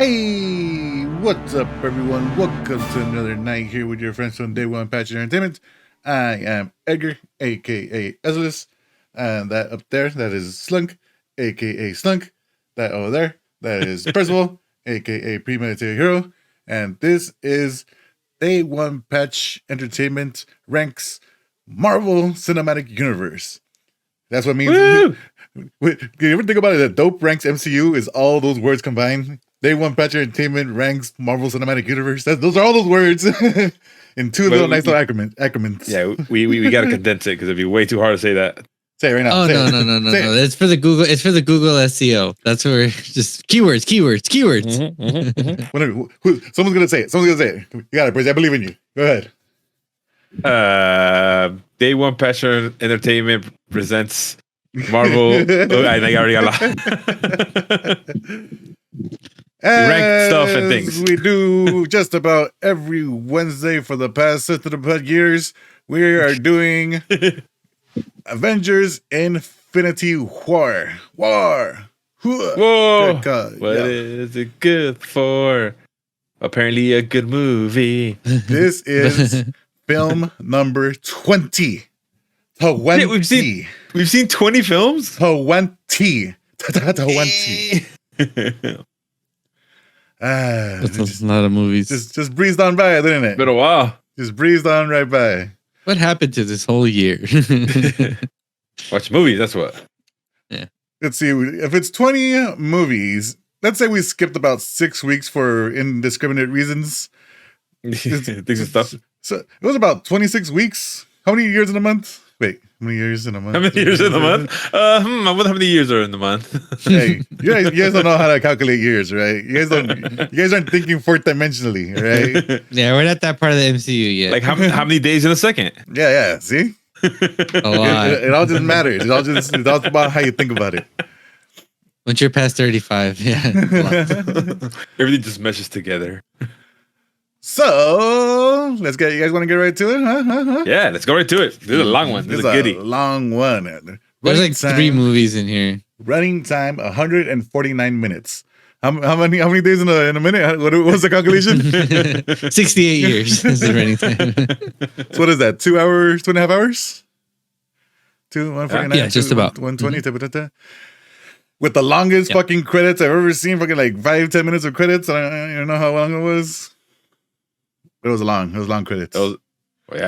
Hey, what's up, everyone? Welcome to another night here with your friends from Day One Patch Entertainment. I am Edgar, aka Ezlis, and that up there, that is Slunk, aka Slunk. That over there, that is Percival, aka Premeditated Hero, and this is Day One Patch Entertainment ranks Marvel Cinematic Universe. That's what it means. Woo! Can you ever think about it? That dope ranks MCU is all those words combined. Day One Patch Entertainment ranks Marvel Cinematic Universe. Those are all those words in two little nice little acronyms. Yeah, we gotta condense it because it'd be way too hard to say that. Say it right now. Oh, no. It's for the Google. It's for the Google SEO. That's where just keywords. Someone's gonna say it. You got it, Brizzy. I believe in you. Go ahead. Day One Patch Entertainment presents Marvel. I think I already got ranked stuff and things. We do just about every Wednesday for the past 6 years. We are doing Avengers Infinity War. Whoa! What is it good for? Apparently a good movie. This is film number 20. Yeah, we've seen 20 films? 20. That's a lot of movies. Just breezed on by, didn't it? Been a while. Just breezed on right by. What happened to this whole year? Watch movies, that's what. Yeah. Let's see. If it's 20 movies, let's say we skipped about 6 weeks for indiscriminate reasons. Things and stuff. So it was about 26 weeks. How many years in a month? Wait, how many years in a month? How many years in the month? I wonder how many years are in the month. Hey, you guys don't know how to calculate years, right? You guys aren't thinking fourth dimensionally, right? Yeah, we're not that part of the MCU yet. Like how many days in a second? Yeah. See, a lot. it all just matters. It's all about how you think about it. Once you're past 35, yeah. Everything just meshes together. So let's get. You guys want to get right to it, huh? Yeah, let's go right to it. This is a long one. This is a goodie. Long one. There's like 3 movies in here. Running time 149 minutes. How many days in a minute? What was the calculation? 68 years is the running time. So what is that? 2 hours, 2.5 hours? 149. Yeah, just about 120. Mm-hmm. With the longest fucking credits I've ever seen. Fucking like 5-10 minutes of credits. I don't know how long it was. But it was long. It was long credits. There's all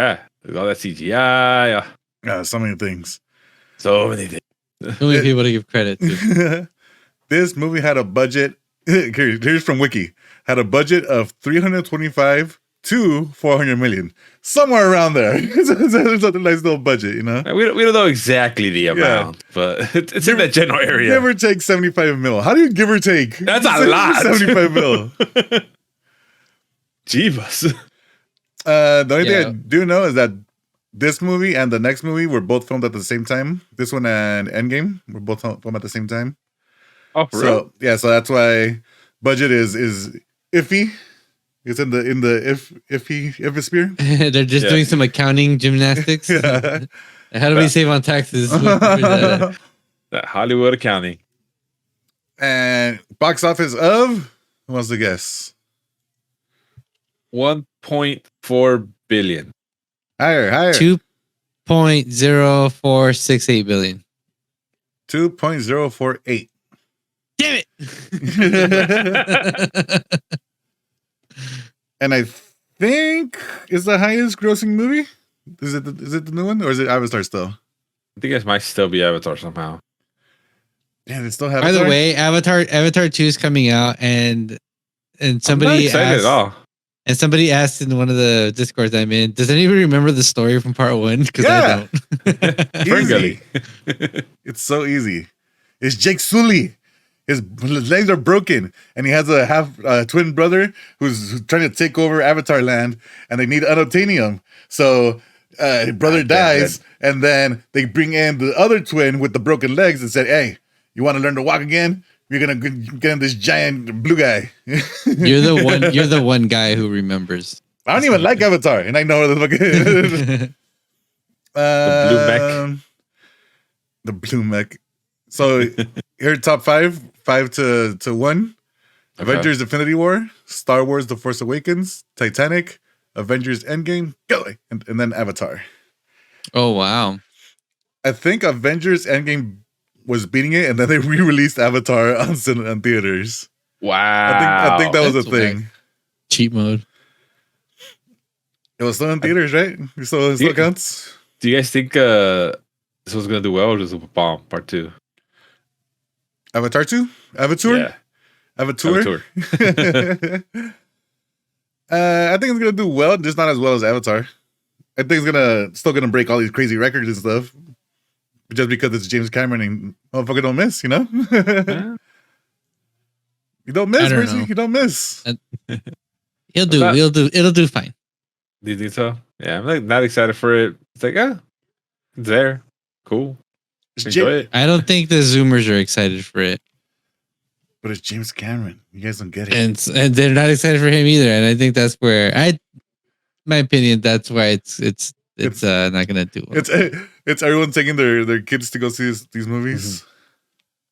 that CGI. Yeah, so many things. So many things. Too many people to give credit to. This movie had a budget. Here's from Wiki. Had a budget of 325 to 400 million, somewhere around there. It's a nice little budget, you know. We don't know exactly the amount, but it's in that general area. Give or take 75 mil. How do you give or take? That's a lot. 75 mil. Jeebus. The only thing I do know is that this movie and the next movie were both filmed at the same time. This one and Endgame were both filmed at the same time. Oh, for real? So that's why budget is iffy. It's in the iffy sphere. They're just doing some accounting gymnastics. Yeah. How do we save on taxes? That Hollywood accounting. And box office of, who wants to guess? 1.4 billion. Higher. 2.0468 billion. 2.048. Damn it! And I think is the highest grossing movie. Is it the new one or is it Avatar still? I think it might still be Avatar somehow. Yeah, they still have. By the way, Avatar 2 is coming out, and somebody I'm not excited asked, at all. and somebody asked in one of the Discords I'm in, does anybody remember the story from part 1? Because I don't. Easy. It's so easy. It's Jake Sully. His legs are broken, and he has a half twin brother who's trying to take over Avatar land, and they need unobtainium. So his brother dies, and then they bring in the other twin with the broken legs and said, "Hey, you want to learn to walk again? You're gonna get him this giant blue guy." You're the one guy who remembers. I don't even like Avatar, and I know the fucking The blue mech. The blue mech. So here, top five to 1. Avengers Infinity War, Star Wars The Force Awakens, Titanic, Avengers Endgame, go! And then Avatar. Oh wow. I think Avengers Endgame was beating it, and then they re-released Avatar on theaters. Wow. I think that was a That's whack. thing. Cheat mode. It was still in theaters, right? It still counts. Do you guys think this was gonna do well, or was it a bomb part 2? Avatar 2? Avatar? Yeah. Avatar? Avatar. I think it's gonna do well, just not as well as Avatar. I think it's still gonna break all these crazy records and stuff. Just because it's James Cameron and motherfucker don't miss, you know? Yeah. You don't miss, I don't Mercy. know. You don't miss. He'll do. But- It'll do fine. Do you think so? Yeah, I'm like not excited for it. It's like, it's there. Cool. It's Enjoy Ja- it. I don't think the Zoomers are excited for it, But it's James Cameron. You guys don't get it. and they're not excited for him either. And I think that's where my opinion, that's why it's not gonna do well. It's everyone taking their kids to go see these movies.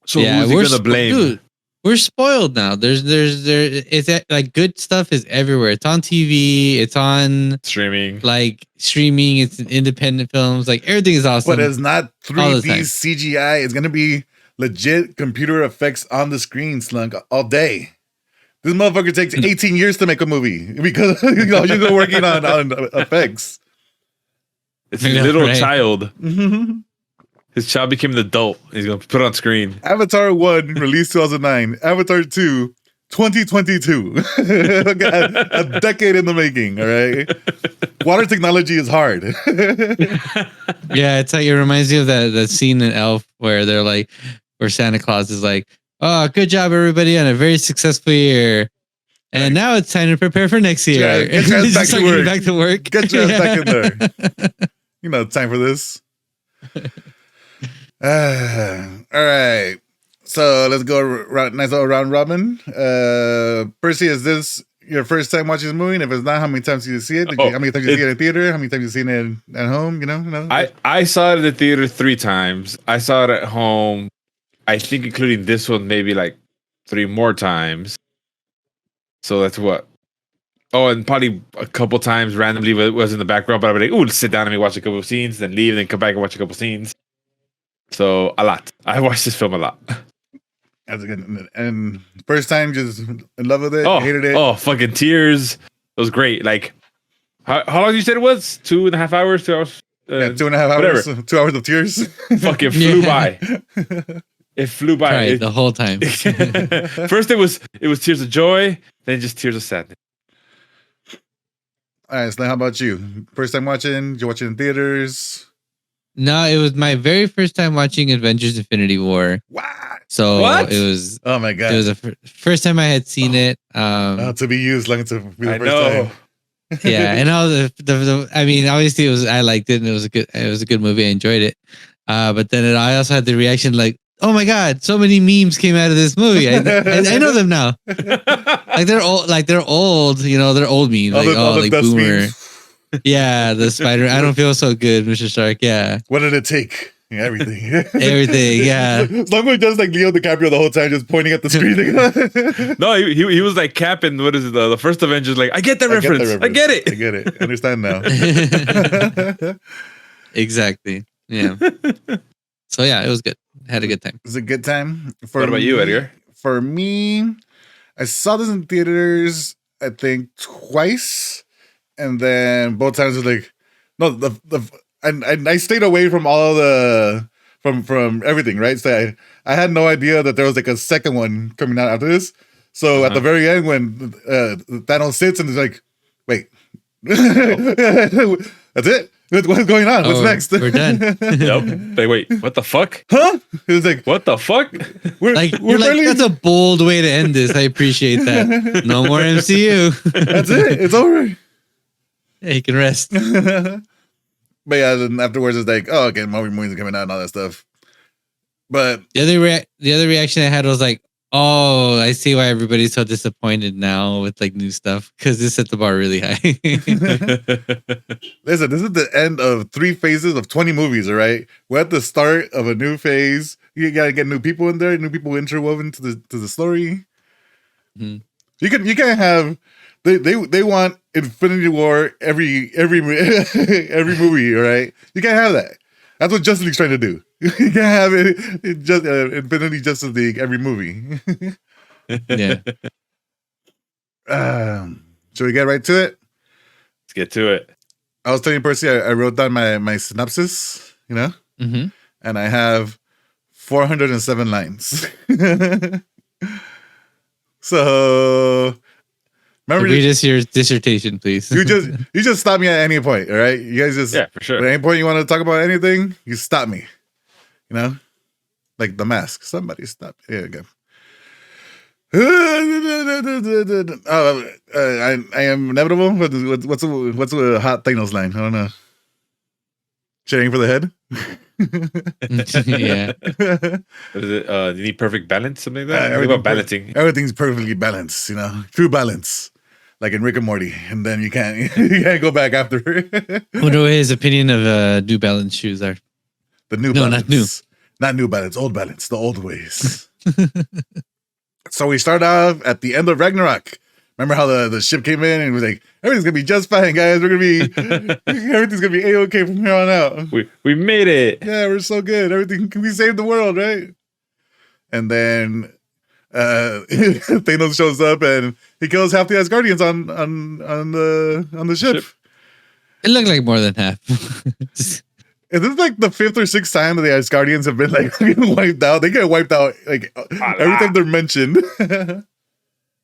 So who's he gonna blame? Dude, we're spoiled now. It's like good stuff is everywhere. It's on TV. It's on Streaming. like streaming. It's in independent films. Like everything is awesome. But it's not All the 3D time. CGI. It's gonna be legit computer effects on the screen, Slunk, all day. This motherfucker takes 18 years to make a movie because you're just working on effects. It's his Yeah, little right. child. His child became an adult. He's gonna put it on screen. Avatar 1, released 2009. Avatar 2, 2022. a decade in the making, all right? Water technology is hard. Yeah, it's like it reminds me of that scene in Elf where they're like, where Santa Claus is like, "Oh, good job, everybody, on a very successful year, and now it's time to prepare for next year." Yeah, get your ass He's back just to like getting work. back to work. Get your ass back in there. You know, time for this. All right. So let's go nice little round robin. Percy, is this your first time watching this movie? And if it's not, how many times did you see it? How many times did you see it in theater? How many times did you seen it at home? You know? I saw it in the theater 3 times. I saw it at home. I think including this one, maybe like 3 more times. So that's what. Oh, and probably a couple times randomly it was in the background, but I'd be like, "Ooh, sit down and watch a couple of scenes, then leave, then come back and watch a couple of scenes." So a lot. I watched this film a lot. That's a good. And first time, just in love with it. Oh, Hated it. Oh, fucking tears. It was great. Like, how long did you say it was? 2.5 hours? 2 hours? Yeah, 2.5 hours. whatever. 2 hours of tears. Fucking flew by. It flew by. Right, the whole time. First, it was tears of joy, then just tears of sadness. All right, so how about you? First time watching? Did you watch it in theaters? No, it was my very first time watching Avengers: Infinity War. What? So What? it was Oh my god! it was the first time I had seen it. To be used, like to be the I first know. time. Yeah, and all the I mean, obviously I liked it, and it was a good movie. I enjoyed it. But then I also had the reaction like, "Oh my god, so many memes came out of this movie. I know them now. Like they're old, you know, they're old memes. Like all the like dust boomer. memes. Yeah, the Spider. I don't feel so good, Mr. Stark. Yeah, What did it take? Yeah, everything. everything. Yeah, As long as just like Leo DiCaprio the whole time, just pointing at the screen. No, he was like capping. What is it? The first Avengers. Like, I get that reference. I get it. I get it. I understand now. exactly. Yeah. So yeah, it was good. Had a good time. It's a good time. What about you, Edgar? For me, I saw this in theaters, I think twice, and then both times was like, no, and I stayed away from all the from everything, right? So I had no idea that there was like a second one coming out after this. So at the very end, when Thanos sits and is like, wait, that's it. What's going on? What's next? We're done. Yep. Like, wait, what the fuck? Huh? It was like, What the fuck? we're Like we're you're like, barely- that's a bold way to end this. I appreciate that. No more MCU. that's it. It's over. Yeah, you can rest. But yeah, then afterwards it's like, oh, okay, more movies are coming out and all that stuff. But The other reaction I had was like, oh, I see why everybody's so disappointed now with like new stuff because this set the bar really high. listen, this is the end of 3 phases of 20 movies, all right? We're at the start of a new phase. You gotta get new people in there, new people interwoven to the story. Mhm. You can't have they want Infinity War every every movie, all right? You can't have that. That's what Justice League's trying to do. You can't have it just Infinity Justice League every movie. Yeah. Should we get right to it? Let's get to it. I was telling Percy I wrote down my synopsis, Mm-hmm. and I have 407 lines. So remember, Read us your dissertation, please. you just stop me at any point, all right? You guys just Yeah, for sure. At any point you want to talk about anything, you stop me. Like The Mask. Somebody stop. Here we go. I am inevitable. What's a hot Thanos line? I don't know. Sharing for the head. Yeah. What is it? You need perfect balance, something like that. What about balancing? Everything's perfectly balanced. True balance, like in Rick and Morty. And then you can't go back after. I wonder what his opinion of New Balance shoes are. The new No, balance. Not new balance, old balance, the old ways. So we start off at the end of Ragnarok. Remember how the ship came in and was like, everything's gonna be just fine, guys. Everything's gonna be A-okay from here on out. We made it. Yeah, we're so good. We saved the world, right? And then Thanos shows up and he kills half the Asgardians on the ship. It looked like more than half. Is this like the 5th or 6th time that the Asgardians have been like wiped out? They get wiped out like every time they're mentioned.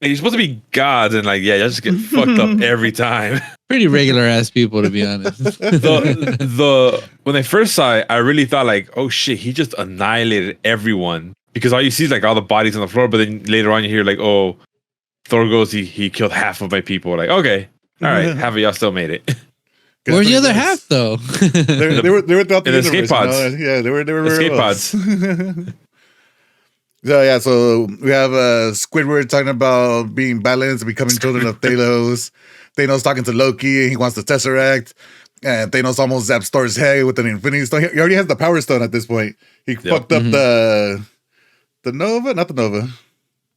You're supposed to be gods, and you just get fucked up every time. Pretty regular ass people, to be honest. When I first saw it, I really thought oh shit, he just annihilated everyone, because all you see is all the bodies on the floor. But then later on, you hear oh, Thor goes, he killed half of my people. Okay, all right, half of y'all still made it. Where's the other half, though? They were throughout the in universe. escape pods. Yeah, they were Escape pods. pods. So we have Squidward talking about being balanced, becoming children of Thanos. Thanos talking to Loki, and he wants the Tesseract. And Thanos almost zaps Thor's head with an Infinity Stone. He already has the Power Stone at this point. He fucked up the Nova, not the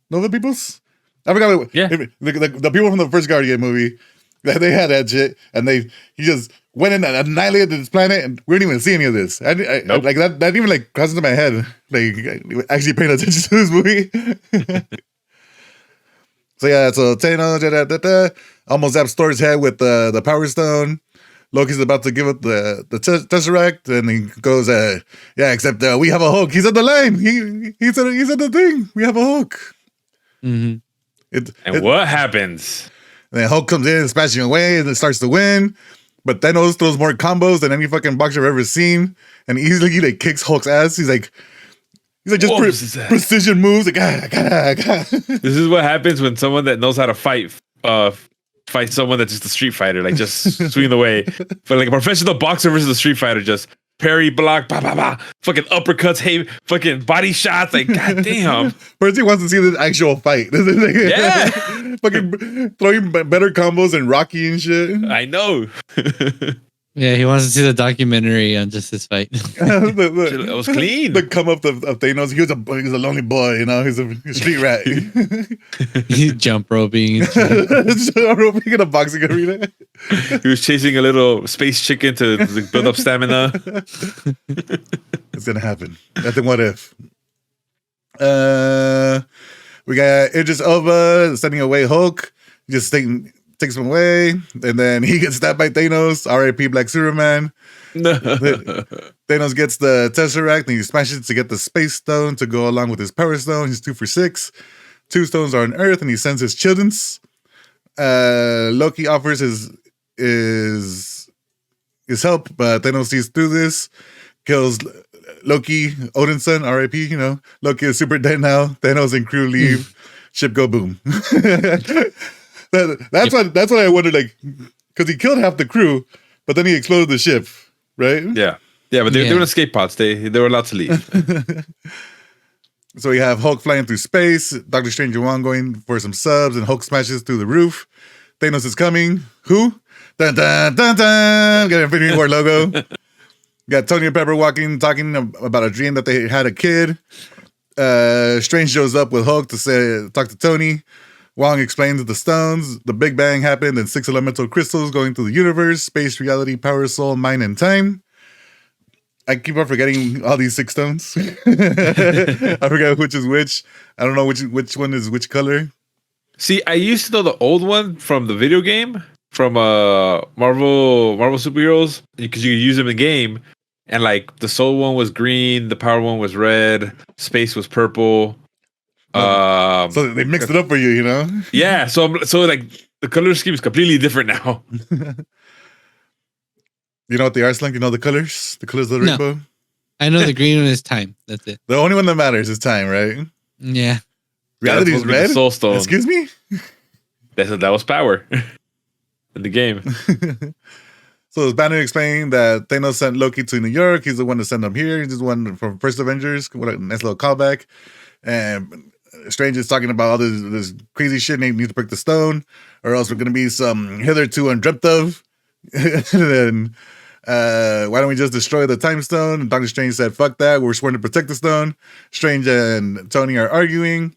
Nova peoples. I forgot. The people from the first Guardian movie. They had that shit, and he just went in and annihilated this planet, and we didn't even see any of this. Nope. That even crosses my head. Actually paying attention to this movie. So Thanos almost zaps Thor's head with the Power Stone. Loki's about to give up the Tesseract, and he goes, except we have a Hulk. He's on the line. He said the thing. We have a Hulk. Mm-hmm. What happens? And then Hulk comes in, smashing away, and it starts to win. But Thanos throws more combos than any fucking boxer I've ever seen. And easily kicks Hulk's ass. He's just precision moves. This is what happens when someone that knows how to fight someone that's just a street fighter, just swing away. But a professional boxer versus a street fighter, just parry, block, bah, bah, bah, fucking uppercuts, hey, fucking body shots, goddamn. Percy wants to see this actual fight. Yeah. Fucking throwing better combos than Rocky and shit. I know. Yeah, he wants to see the documentary on just this fight. It was clean. The come up of Thanos. He was a lonely boy, he's a street rat. He's jump roping. Roping in a boxing arena. He was chasing a little space chicken to build up stamina. It's gonna happen. Nothing. What if? We got Idris Elba sending away Hulk. Just takes him away, and then he gets stabbed by Thanos. R.I.P. Black Superman. Thanos gets the Tesseract and he smashes it to get the Space Stone to go along with his Power Stone. He's 2 for 6. 2 stones are on Earth, and he sends his children's. Loki offers his help, but Thanos sees through this, kills Loki, Odin's son, R.I.P. Loki is super dead now. Thanos and crew leave. Ship go boom. That's what I wondered, because he killed half the crew, but then he exploded the ship, right? Yeah, but they were in escape pods. They were allowed to leave. So we have Hulk flying through space, Doctor Strange and Wong going for some subs, and Hulk smashes through the roof. Thanos is coming. Who? Dun dun dun dun. Got an Infinity War logo. Got Tony and Pepper talking about a dream that they had a kid. Strange shows up with Hulk to talk to Tony. Wong explains the stones, the Big Bang happened, and 6 elemental crystals going through the universe, space, reality, power, soul, mind, and time. I keep on forgetting all these 6 stones. I forget which is which. I don't know which one is which color. See, I used to know the old one from the video game, from Marvel superheroes, because you could use them in the game. And like the soul one was green, the power one was red, space was purple. So they mixed it up for you, you know? Yeah, so like the color scheme is completely different now. You know what they are, Slunk? You know the colors? The colors of the No. rainbow? I know the green one is time. That's it. The only one that matters is time, right? Yeah. Reality Yeah, is red? Soul Stone. Excuse me? That was power in the game. So Banner explained that Thanos sent Loki to New York. He's the one to send him here. He's the one from First Avengers. What a nice little callback. And Strange is talking about all this crazy shit. And they need to break the stone, or else we're going to be some hitherto undreamt of. And then, why don't we just destroy the time stone? And Doctor Strange said, fuck that. We're sworn to protect the stone. Strange and Tony are arguing.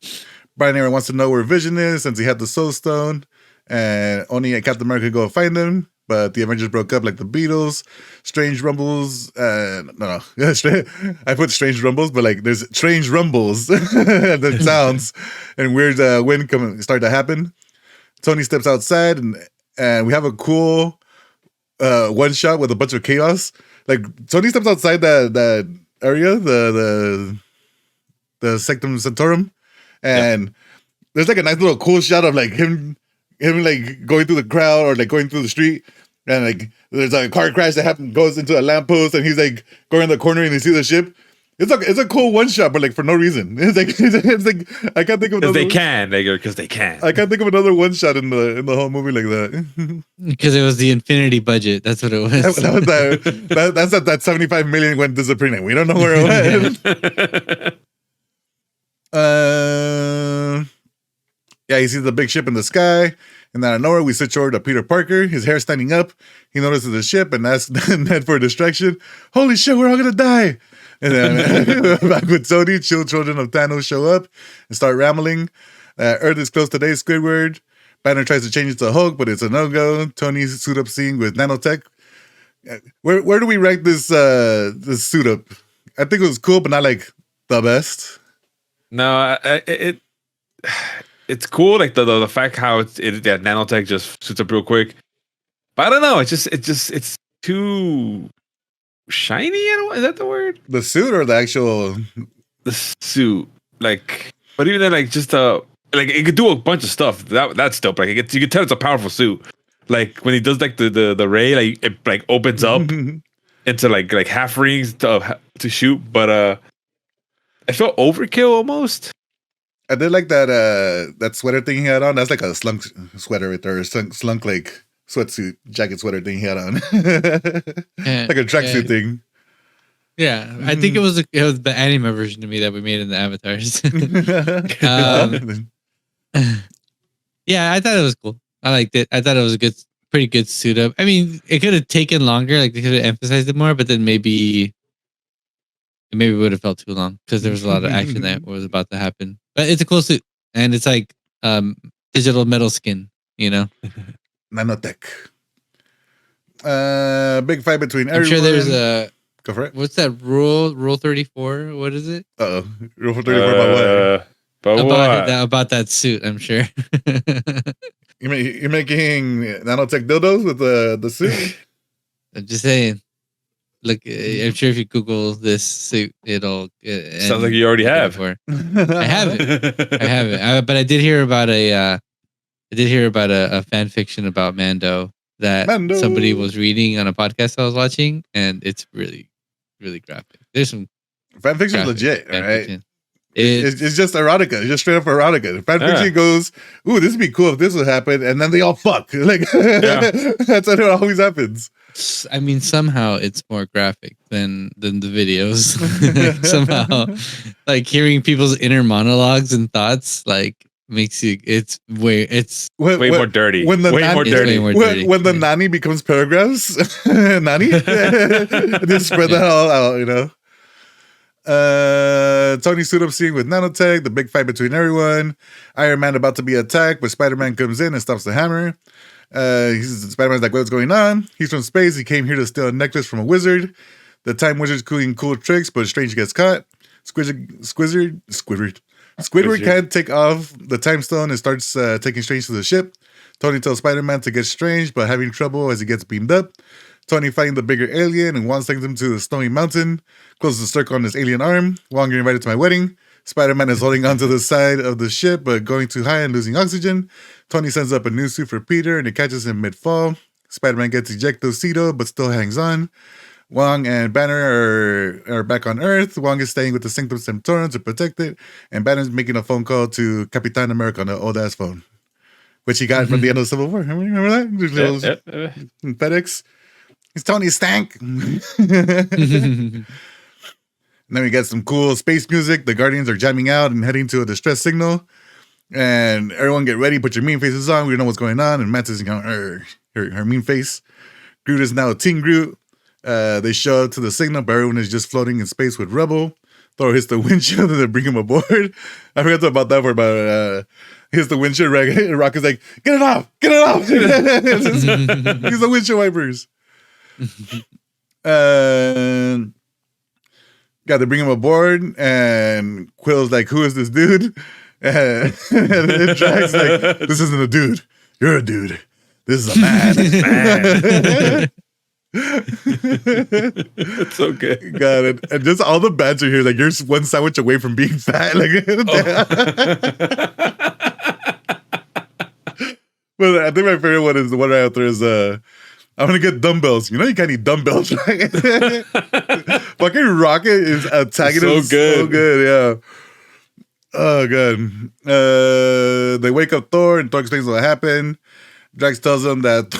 Binary wants to know where Vision is since he had the Soul Stone. And only Captain America go find him. But the Avengers broke up like the Beatles. Strange rumbles. No. I put strange rumbles, but like there's strange rumbles that sounds and weird wind start to happen. Tony steps outside and we have a cool one shot with a bunch of chaos. Like Tony steps outside that area, the Sectum Centaurum, and there's like a nice little cool shot of like him like going through the crowd or like going through the street, and like there's a car crash that goes into a lamppost, and he's like going in the corner and he sees the ship. It's a cool one shot, but like for no reason. It's like I can't think of because they can. I can't think of another one shot in the whole movie like that. Because it was the infinity budget. That's what it was. That's that 75 million went disappearing. We don't know where it went. Yeah, he sees the big ship in the sky, and out of nowhere, we switch over to Peter Parker. His hair standing up. He notices the ship and asks Ned for a distraction. Holy shit, we're all gonna die! And then back with Tony, chill children of Thanos show up and start rambling. Earth is close today, Squidward. Banner tries to change it to Hulk, but it's a no-go. Tony's suit up scene with nanotech. Where do we rank this suit up? I think it was cool, but not like the best. No, it's cool, like the fact how that nanotech just suits up real quick. But I don't know, it's too shiny. Is that the word? The suit or the actual suit? Like, but even then, like just like it could do a bunch of stuff. That's dope. Like you can tell it's a powerful suit. Like when he does like the ray, like it like opens up into like half rings to shoot. But I felt overkill almost. I did like that sweater thing he had on. That's like a slunk sweater right there, or slunk like sweatsuit jacket sweater thing he had on, like a tracksuit thing. Yeah, I think it was the anime version of me that we made in the avatars. Yeah, I thought it was cool. I liked it. I thought it was a pretty good suit up. I mean, it could have taken longer. Like they could have emphasized it more, but then maybe it would have felt too long because there was a lot of action that was about to happen. But it's a cool suit, and it's like digital metal skin, you know. Nanotech. Big fight between I'm everyone. sure there's a. Go for it. What's that rule 34? What is it? Uh-oh. Rule 34 about what? About that suit, I'm sure. You're making nanotech dildos with the suit? I'm just saying. Look, I'm sure if you Google this suit, it'll. Sounds like you already have. I haven't. But I did hear about a fan fiction about Mando that somebody was reading on a podcast I was watching, and it's really, really graphic. There's some fan fiction is legit, right? Fiction. It's just erotica. It's just straight up erotica. Fan fiction goes, ooh, this would be cool if this would happen, and then they all fuck. Like that's how it always happens. I mean, somehow it's more graphic than the videos. Somehow, like hearing people's inner monologues and thoughts, like makes you. It's way more dirty. When the nanny becomes paragraphs, nanny, just spread that all out, you know. Tony suit up scene with nanotech, the big fight between everyone. Iron Man about to be attacked, but Spider-Man comes in and stops the hammer. Spider-Man's like, what's going on? He's from space. He came here to steal a necklace from a wizard. The time wizard's doing cool tricks, but Strange gets caught. Squidward can't take off the time stone and starts taking Strange to the ship. Tony tells Spider-Man to get Strange, but having trouble as he gets beamed up. Tony fighting the bigger alien, and Wong takes him to the snowy mountain, closes the circle on his alien arm. Wong, you're invited to my wedding. Spider-Man is holding onto the side of the ship, but going too high and losing oxygen. Tony sends up a new suit for Peter, and it catches him mid-fall. Spider-Man gets ejectocito, but still hangs on. Wong and Banner are back on Earth. Wong is staying with the Sanctum Sanctorum to protect it, and Banner's making a phone call to Capitan America on the old-ass phone, which he got from the end of Civil War. Remember that? FedEx. It's Tony Stank. And then we get some cool space music. The Guardians are jamming out and heading to a distress signal. And everyone get ready. Put your mean faces on. We don't know what's going on. And Mantis is her mean face. Groot is now Team Groot. They show up to the signal, but everyone is just floating in space with rubble. Thor hits the windshield and they bring him aboard. I forgot to talk about that for about hits the windshield. Rock is like, get it off. Get it off. Use the windshield wipers. They bring him aboard, and Quill's like, "Who is this dude?" And Drax like, "This isn't a dude. You're a dude. This is a man." That's so good. Got it. And just all the banter here, like you're one sandwich away from being fat. Like, But I think my favorite one is the one right after is I'm gonna get dumbbells. You know you can't eat dumbbells, right? Fucking Rocket is attacking him so good, yeah. Oh god. They wake up Thor and Thor explains what happened. Drax tells him that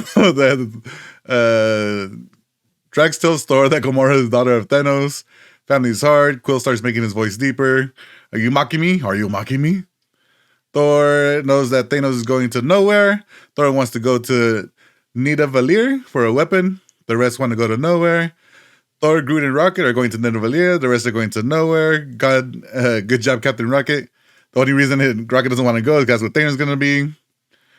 Drax tells Thor that Gamora is the daughter of Thanos. Family's hard. Quill starts making his voice deeper. Are you mocking me? Are you mocking me? Thor knows that Thanos is going to nowhere. Thor wants to go to Nidavellir for a weapon. The rest want to go to nowhere. Thor, Groot, and Rocket are going to Nidavellir. The rest are going to nowhere. Good job, Captain Rocket. The only reason Rocket doesn't want to go is because what Thanos is going to be.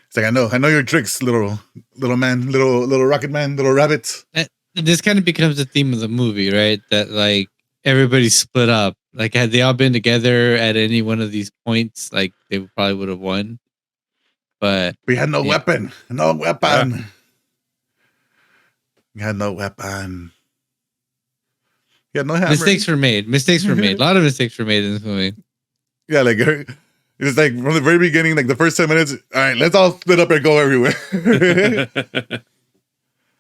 It's like, I know your tricks, little man, little rocket man, little rabbit. This kind of becomes the theme of the movie, right? That like everybody's split up. Like had they all been together at any one of these points, like they probably would have won. But we had no weapon. No weapon. We had no weapon. We had no hammer. Mistakes were made. A lot of mistakes were made in this movie. Yeah, like it's like from the very beginning, like the first 10 minutes, all right, let's all split up and go everywhere.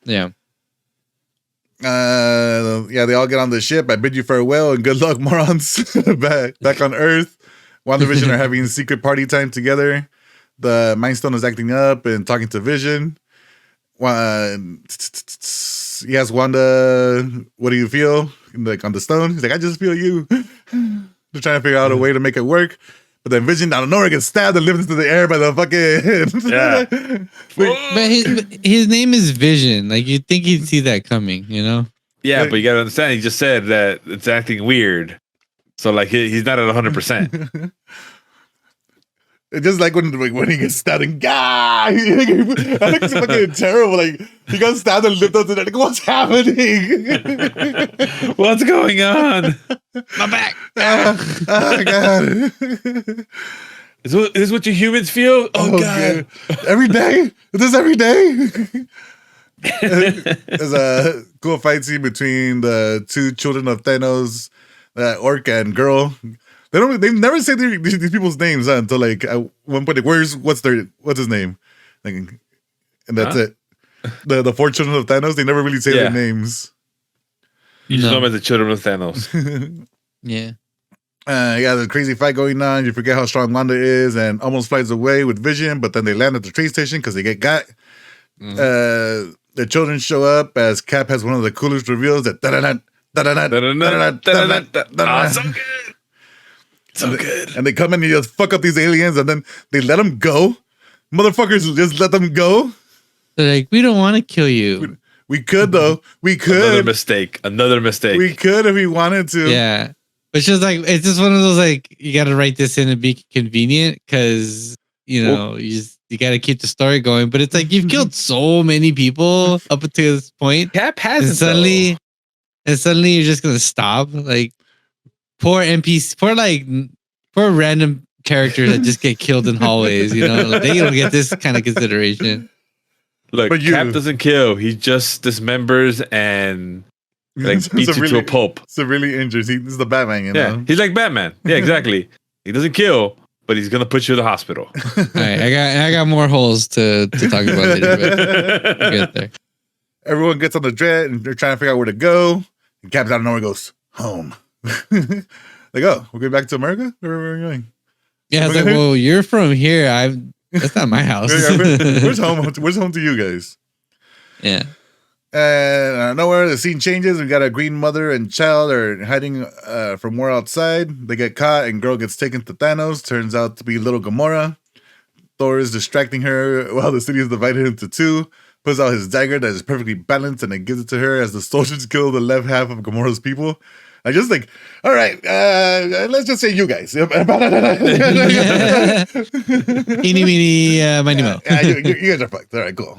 Yeah. They all get on the ship. I bid you farewell and good luck, morons. back on Earth. WandaVision are having secret party time together. The Mind Stone is acting up and talking to Vision. He asks Wanda, what do you feel? Like on the stone? He's like, I just feel you. They're trying to figure out a way to make it work. But then Vision out of nowhere gets stabbed and lifted into the air by the fucking... But his name is Vision. Like, you'd think he'd see that coming, you know? Yeah, but you gotta understand, he just said that it's acting weird. So, like, he's not at 100%. It's just like when he gets stabbed and I think it's fucking terrible. Like he got stabbed and lifted up to like, what's happening? What's going on? My back. Oh god. Is this what you humans feel? Oh god. Every day? Is this every day? There's a cool fight scene between the two children of Thanos, orc and girl. They've never said these people's names until like at one point. Like, what's his name? Like, and that's it. The four children of Thanos. They never really say their names. You just know them as the children of Thanos. Yeah. There's a crazy fight going on. You forget how strong Wanda is, and almost flies away with Vision. But then they land at the train station because they get got. The children show up as Cap has one of the coolest reveals. That so good. So good. And they come in and just fuck up these aliens, and then they let them go. Motherfuckers just let them go. They're like, we don't want to kill you. We could though. We could. Another mistake. We could if we wanted to. Yeah. But she's like, it's just one of those like you got to write this in and be convenient because you got to keep the story going. But it's like you've killed so many people up until this point, Cap and has it suddenly you're just gonna stop. Like poor NPC, poor random characters that just get killed in hallways. Like, they don't get this kind of consideration. Look, But Cap doesn't kill. He just dismembers and beats you to a pulp. Severely injured. This is the Batman, Yeah, he's like Batman. Yeah, exactly. He doesn't kill, but he's gonna put you in the hospital. All right, I got more holes to talk about later. But we'll get there. Everyone gets on the jet and they're trying to figure out where to go. And Cap's out of nowhere goes, home. Like, oh, we're going back to America? Where are we going? Yeah, it's like, well, you're from here. That's not my house. Where's home? Where's home to you guys? Yeah. And out of nowhere, the scene changes. We got a green mother and child are hiding from war outside. They get caught, and girl gets taken to Thanos. Turns out to be little Gamora. Thor is distracting her while the city is divided into two. Pulls out his dagger that is perfectly balanced, and then gives it to her as the soldiers kill the left half of Gamora's people. I just like, all right, let's just say you guys. Eeny, meeny, miny, mo. You guys are fucked. All right, cool.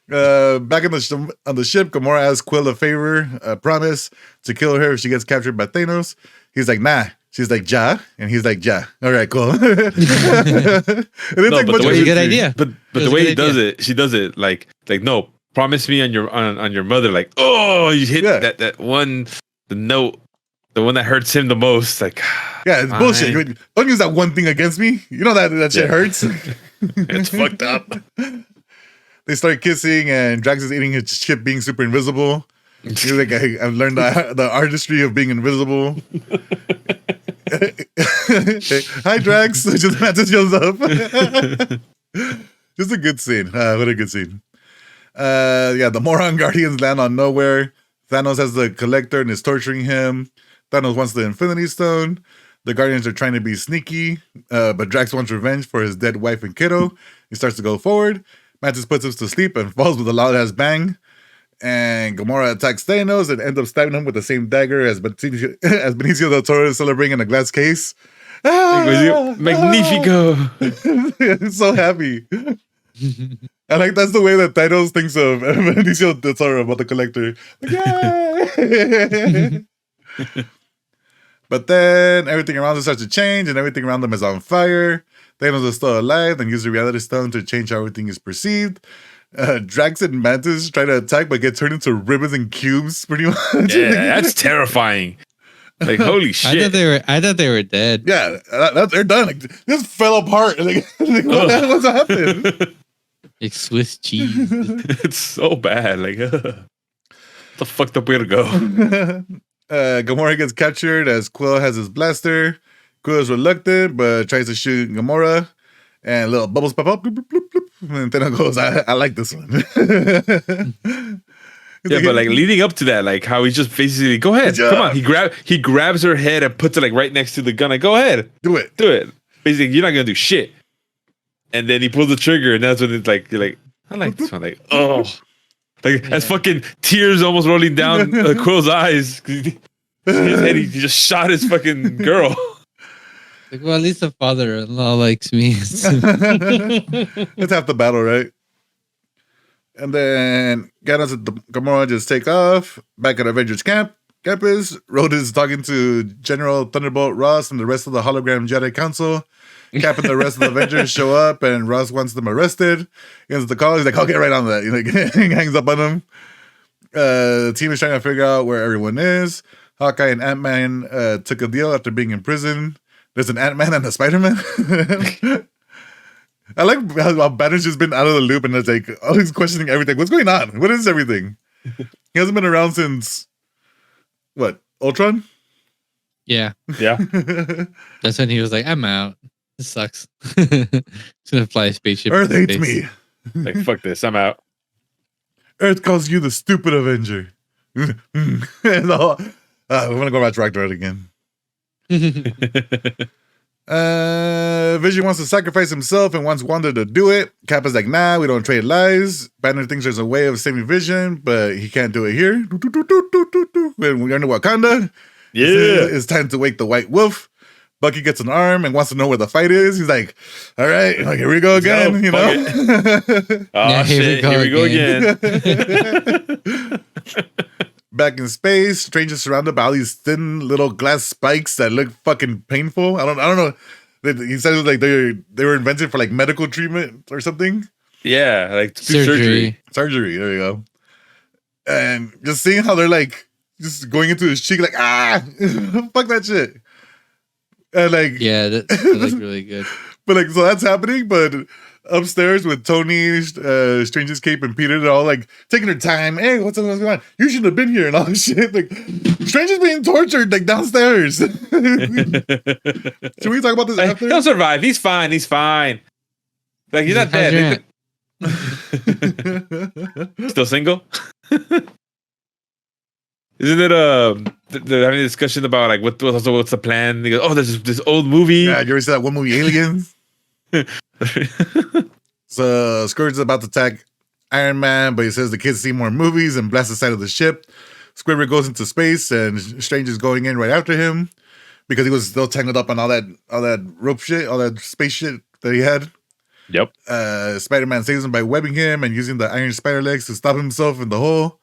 Back on the ship, Gamora asks Quill a favor, a promise to kill her if she gets captured by Thanos. He's like, nah. She's like, ja, and he's like, ja. All right, cool. No, but the way good idea. But the way he does it, she does it like no. Promise me on your mother, like, oh, you hit that one, the note, the one that hurts him the most, like, yeah, it's bullshit. Don't use that one thing against me. You know that shit hurts. It's fucked up. They start kissing, and Drax is eating his shit, being super invisible. He's like, I've learned the artistry of being invisible. Hi, Drax. Just shows up. Just a good scene. What a good scene. The moron guardians land on nowhere. Thanos has the collector and is torturing him. Thanos wants the Infinity Stone. The Guardians are trying to be sneaky, but Drax wants revenge for his dead wife and kiddo. He starts to go forward. Mantis puts him to sleep and falls with a loud ass bang. And Gamora attacks Thanos and ends up stabbing him with the same dagger as Benicio del Toro is celebrating in a glass case. Magnifico! He's so happy. I like that's the way that Thanos thinks of Benicio del Toro about the collector. Yay! But then everything around them starts to change, and everything around them is on fire. Thanos is still alive and uses the Reality Stone to change how everything is perceived. Drax and Mantis try to attack, but get turned into ribbons and cubes, pretty much. Yeah, that's terrifying. Like, holy shit! I thought they were dead. Yeah, they're done. Like, this fell apart. Like what's happened? Like Swiss cheese. It's so bad. Like, the fucked up way to go. Gamora gets captured as Quill has his blaster. Quill is reluctant, but tries to shoot Gamora. And little bubbles pop up. Bloop, bloop, bloop, bloop. And then it goes, I like this one. Yeah, but like leading up to that, like how he just basically, go ahead, come on. He grabs her head and puts it like right next to the gun. Like, go ahead, do it. Basically, you're not gonna do shit. And then he pulls the trigger, and that's when it's like, you're like, I like this one. Like, oh, like as fucking tears almost rolling down Quill's eyes. His head, he just shot his fucking girl. Like, well, at least the father-in-law likes me. That's half the battle, right? And then Ganos and Gamora just take off. Back at Avengers campus, Rhodes is talking to General Thunderbolt Ross and the rest of the hologram Jedi Council. Cap and the rest of the Avengers show up, and Ross wants them arrested. He ends the call. He's like, I'll get right on that. He hangs up on them. The team is trying to figure out where everyone is. Hawkeye and Ant-Man took a deal after being in prison. There's an Ant-Man and a Spider-Man. I like how Banner's just been out of the loop and it's like, oh, he's questioning everything. What's going on? What is everything? He hasn't been around since, what, Ultron? Yeah. Yeah. That's when he was like, I'm out. This sucks. He's gonna fly a spaceship. Earth hates me. Like, fuck this. I'm out. Earth calls you the stupid Avenger. And we're gonna go back to Ragnarok again. Vision wants to sacrifice himself and wants Wanda to do it. Cap is like, nah, we don't trade lives. Banner thinks there's a way of saving Vision, but he can't do it here. When we're in Wakanda, Yeah. It's time to wake the White Wolf. Bucky gets an arm and wants to know where the fight is. He's like, all right, like, here we go again, you know? Oh, Yeah, shit. Here we go again. Back in space, Strange is surrounded by all these thin little glass spikes that look fucking painful. I don't know. He said it was like they were invented for like medical treatment or something. Yeah, like surgery. Surgery, there you go. And just seeing how they're like just going into his cheek, like, fuck that shit. And like, Yeah, that looked really good. But like, so that's happening. But upstairs with Tony, Strange's Cape, and Peter, they're all like taking their time. Hey, what's going on? You shouldn't have been here and all this shit. Like, Strange is being tortured like downstairs. Should we talk about this after? He'll survive. He's fine. He's fine. Like, he's not dead. Still single? Isn't it they're having a discussion about like what's the plan? They go, oh, there's this old movie. Yeah, you ever see that one movie, Aliens? So Scourge is about to attack Iron Man, but he says the kids see more movies and blasts the side of the ship. Squidward goes into space, and Strange is going in right after him because he was still tangled up on all that rope shit, all that space shit that he had. Yep. Spider-Man saves him by webbing him and using the iron spider legs to stop himself in the hole.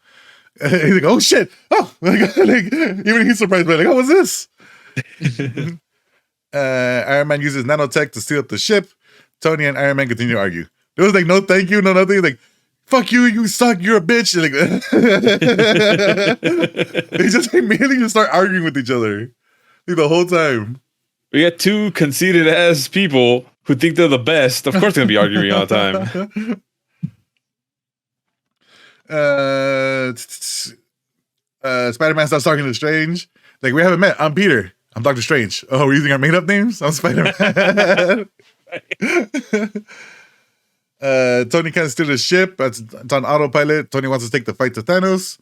He's like, oh shit! Oh, like, even he's surprised by like, oh, what's this? Iron Man uses nanotech to seal up the ship. Tony and Iron Man continue to argue. There was like no thank you, no nothing. Like, fuck you, you suck, you're a bitch. Like, they just immediately just start arguing with each other like, the whole time. We got two conceited ass people who think they're the best. Of course, they're gonna be arguing all the time. Spider-Man starts talking to Strange. Like, we haven't met. I'm Peter. I'm Doctor Strange. Oh, we're using our made-up names? I'm Spider-Man. Tony can't steal the ship. It's on autopilot. Tony wants to take the fight to Thanos.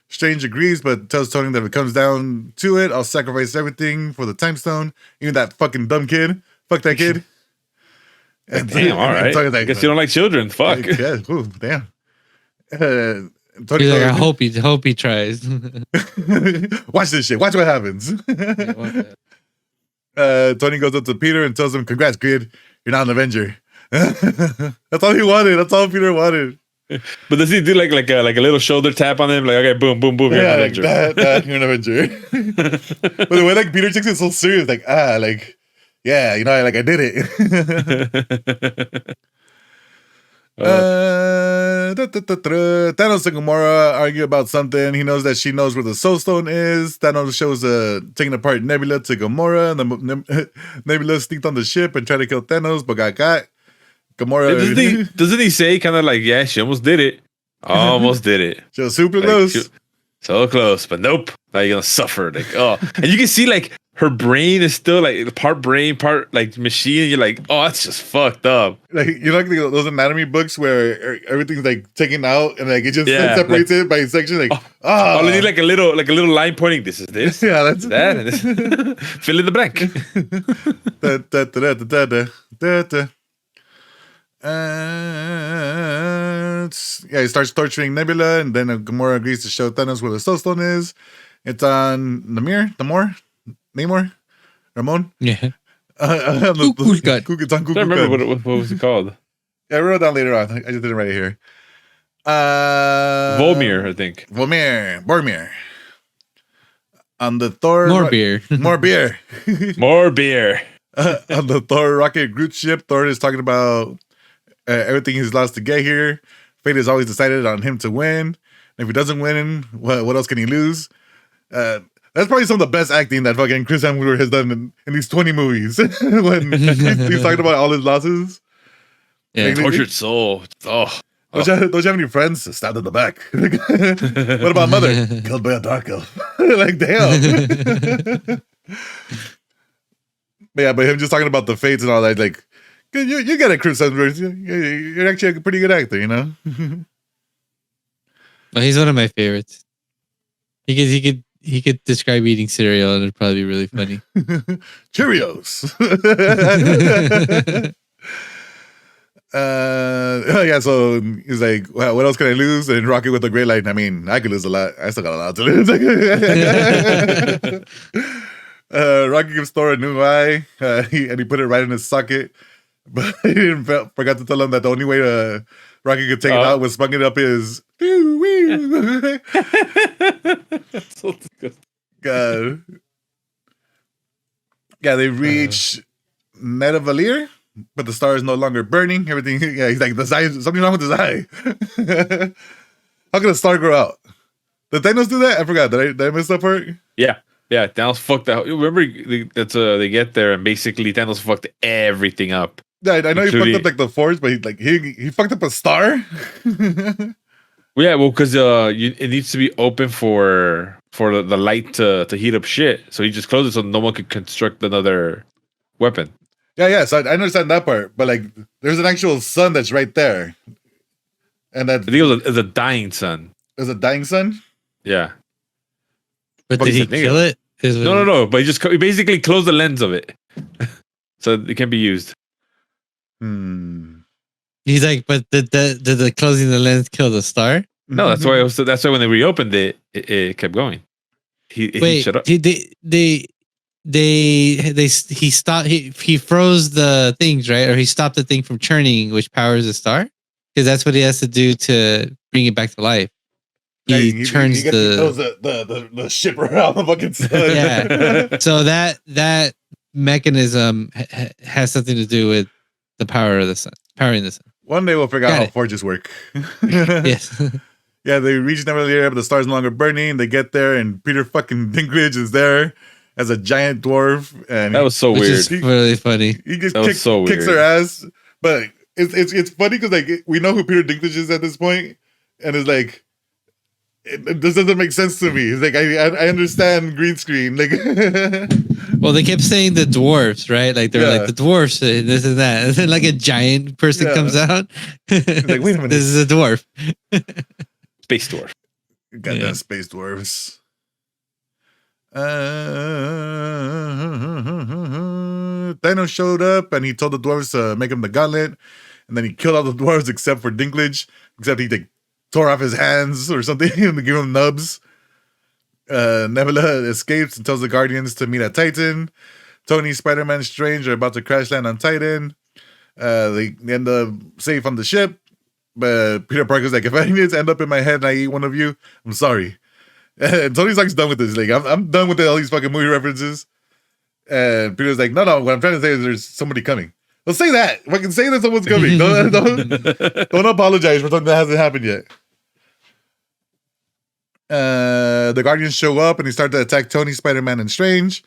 Strange agrees, but tells Tony that if it comes down to it, I'll sacrifice everything for the time stone. Even that fucking dumb kid. Fuck that kid. Damn, all right. I guess you don't like children. Fuck. Yeah, ooh, damn. Tony He's like, I hope he tries. Watch this shit. Watch what happens. Tony goes up to Peter and tells him, "Congrats, kid. You're not an Avenger." That's all he wanted. That's all Peter wanted. But does he do like a little shoulder tap on him? Like, okay, boom, boom, boom. You're an Avenger. You're an Avenger. But the way like Peter takes it so serious, like yeah, you know, like I did it. Thanos and Gamora argue about something. He knows that she knows where the Soul Stone is. Thanos shows taking apart Nebula to Gamora, and the Nebula sneaked on the ship and tried to kill Thanos, but got caught. Gamora doesn't he say kind of like, yeah, she almost did it. Almost did it. She was super close. So close, but nope. Now you're gonna suffer. Like, oh, and you can see like her brain is still like part brain, part like machine. And you're like, oh, that's just fucked up. Like, you know, like those anatomy books where everything's like taken out and like it just separates it by section. Like, I need like a little line pointing. This is this. Yeah, that's that. And this. Fill in the blank. He starts torturing Nebula, and then Gamora agrees to show Thanos where the Soul Stone is. It's on Namor, Ramon. Yeah. Kukulkan. It's on Kukulkan. I don't remember what was it called. Yeah, I wrote it down later on. I just didn't write it here. Volmir, I think. Boromir. On the Thor. More beer. More beer. On the Thor rocket Groot ship, Thor is talking about everything he's lost to get here. Fate has always decided on him to win. And if he doesn't win, what else can he lose? That's probably some of the best acting that fucking Chris Hemsworth has done in these 20 movies. When he's talking about all his losses. Yeah, like, tortured soul. Don't you have any friends? Stabbed in the back. What about mother? Killed by a dark elf. Like, damn. But him just talking about the fates and all that, like, you get it, Chris Hemsworth. You're actually a pretty good actor, you know? Well, he's one of my favorites. He could describe eating cereal and it'd probably be really funny. Cheerios. Yeah, so he's like, well, what else can I lose? And Rocky with the great line, I mean, I could lose a lot. I still got a lot to lose. Rocky gives Thor a new eye, and he put it right in his socket. But he forgot to tell him that the only way Rocky could take it out was spunk it up his. So disgusting. God. Yeah, they reach Netavalir, but the star is no longer burning. Everything, yeah, he's like, something wrong with his eye. How can a star grow out? Did Thanos do that? I forgot. Did I miss that part? Yeah. Thanos fucked that. Remember, that's they get there and basically Thanos fucked everything up. Yeah, I know he fucked up like the force, but he fucked up a star. Yeah, well, because it needs to be open for the light to heat up shit. So he just closed it so no one could construct another weapon. Yeah. So I understand that part, but like, there's an actual sun that's right there, and that I think it was a dying sun. is a dying sun. Yeah. But did he kill it? No. But he basically closed the lens of it, so it can be used. He's like, but did the closing the lens kill the star? No, that's why. That's why when they reopened it, it kept going. He shut up. He stopped. He froze the things, right? Or he stopped the thing from churning, which powers the star, because that's what he has to do to bring it back to life. He turns the ship around the fucking sun. Yeah. So that mechanism has something to do with the power of the sun, powering the sun. One day we'll figure out how forges work. Yes. Yeah, they reach Neverland, but the star's no longer burning. They get there, and Peter fucking Dinklage is there as a giant dwarf. And that was so weird. Is really funny. He just kicks her ass. But it's funny because like we know who Peter Dinklage is at this point, and it's like this doesn't make sense to me. It's like I understand green screen. Like, well, they kept saying the dwarves, right? Like they're like the dwarfs, and this and that, and then like a giant person comes out. Like, wait a minute, this is a dwarf. Space dwarf. Goddamn space dwarves. Thanos showed up and he told the dwarves to make him the gauntlet, and then he killed all the dwarves except for Dinklage, except he like tore off his hands or something and give him nubs. Nebula escapes and tells the Guardians to meet at Titan. Tony, Spider-Man, Strange are about to crash land on Titan. They end up safe on the ship, but Peter Parker's like, if I need to end up in my head and I eat one of you, I'm sorry. And Tony Stark's done with this. Like, I'm done with all these fucking movie references. And Peter's like, no, what I'm trying to say is there's somebody coming. Well, say that. If I can say that someone's coming. Don't apologize for something that hasn't happened yet. The Guardians show up and they start to attack Tony, Spider-Man, and Strange.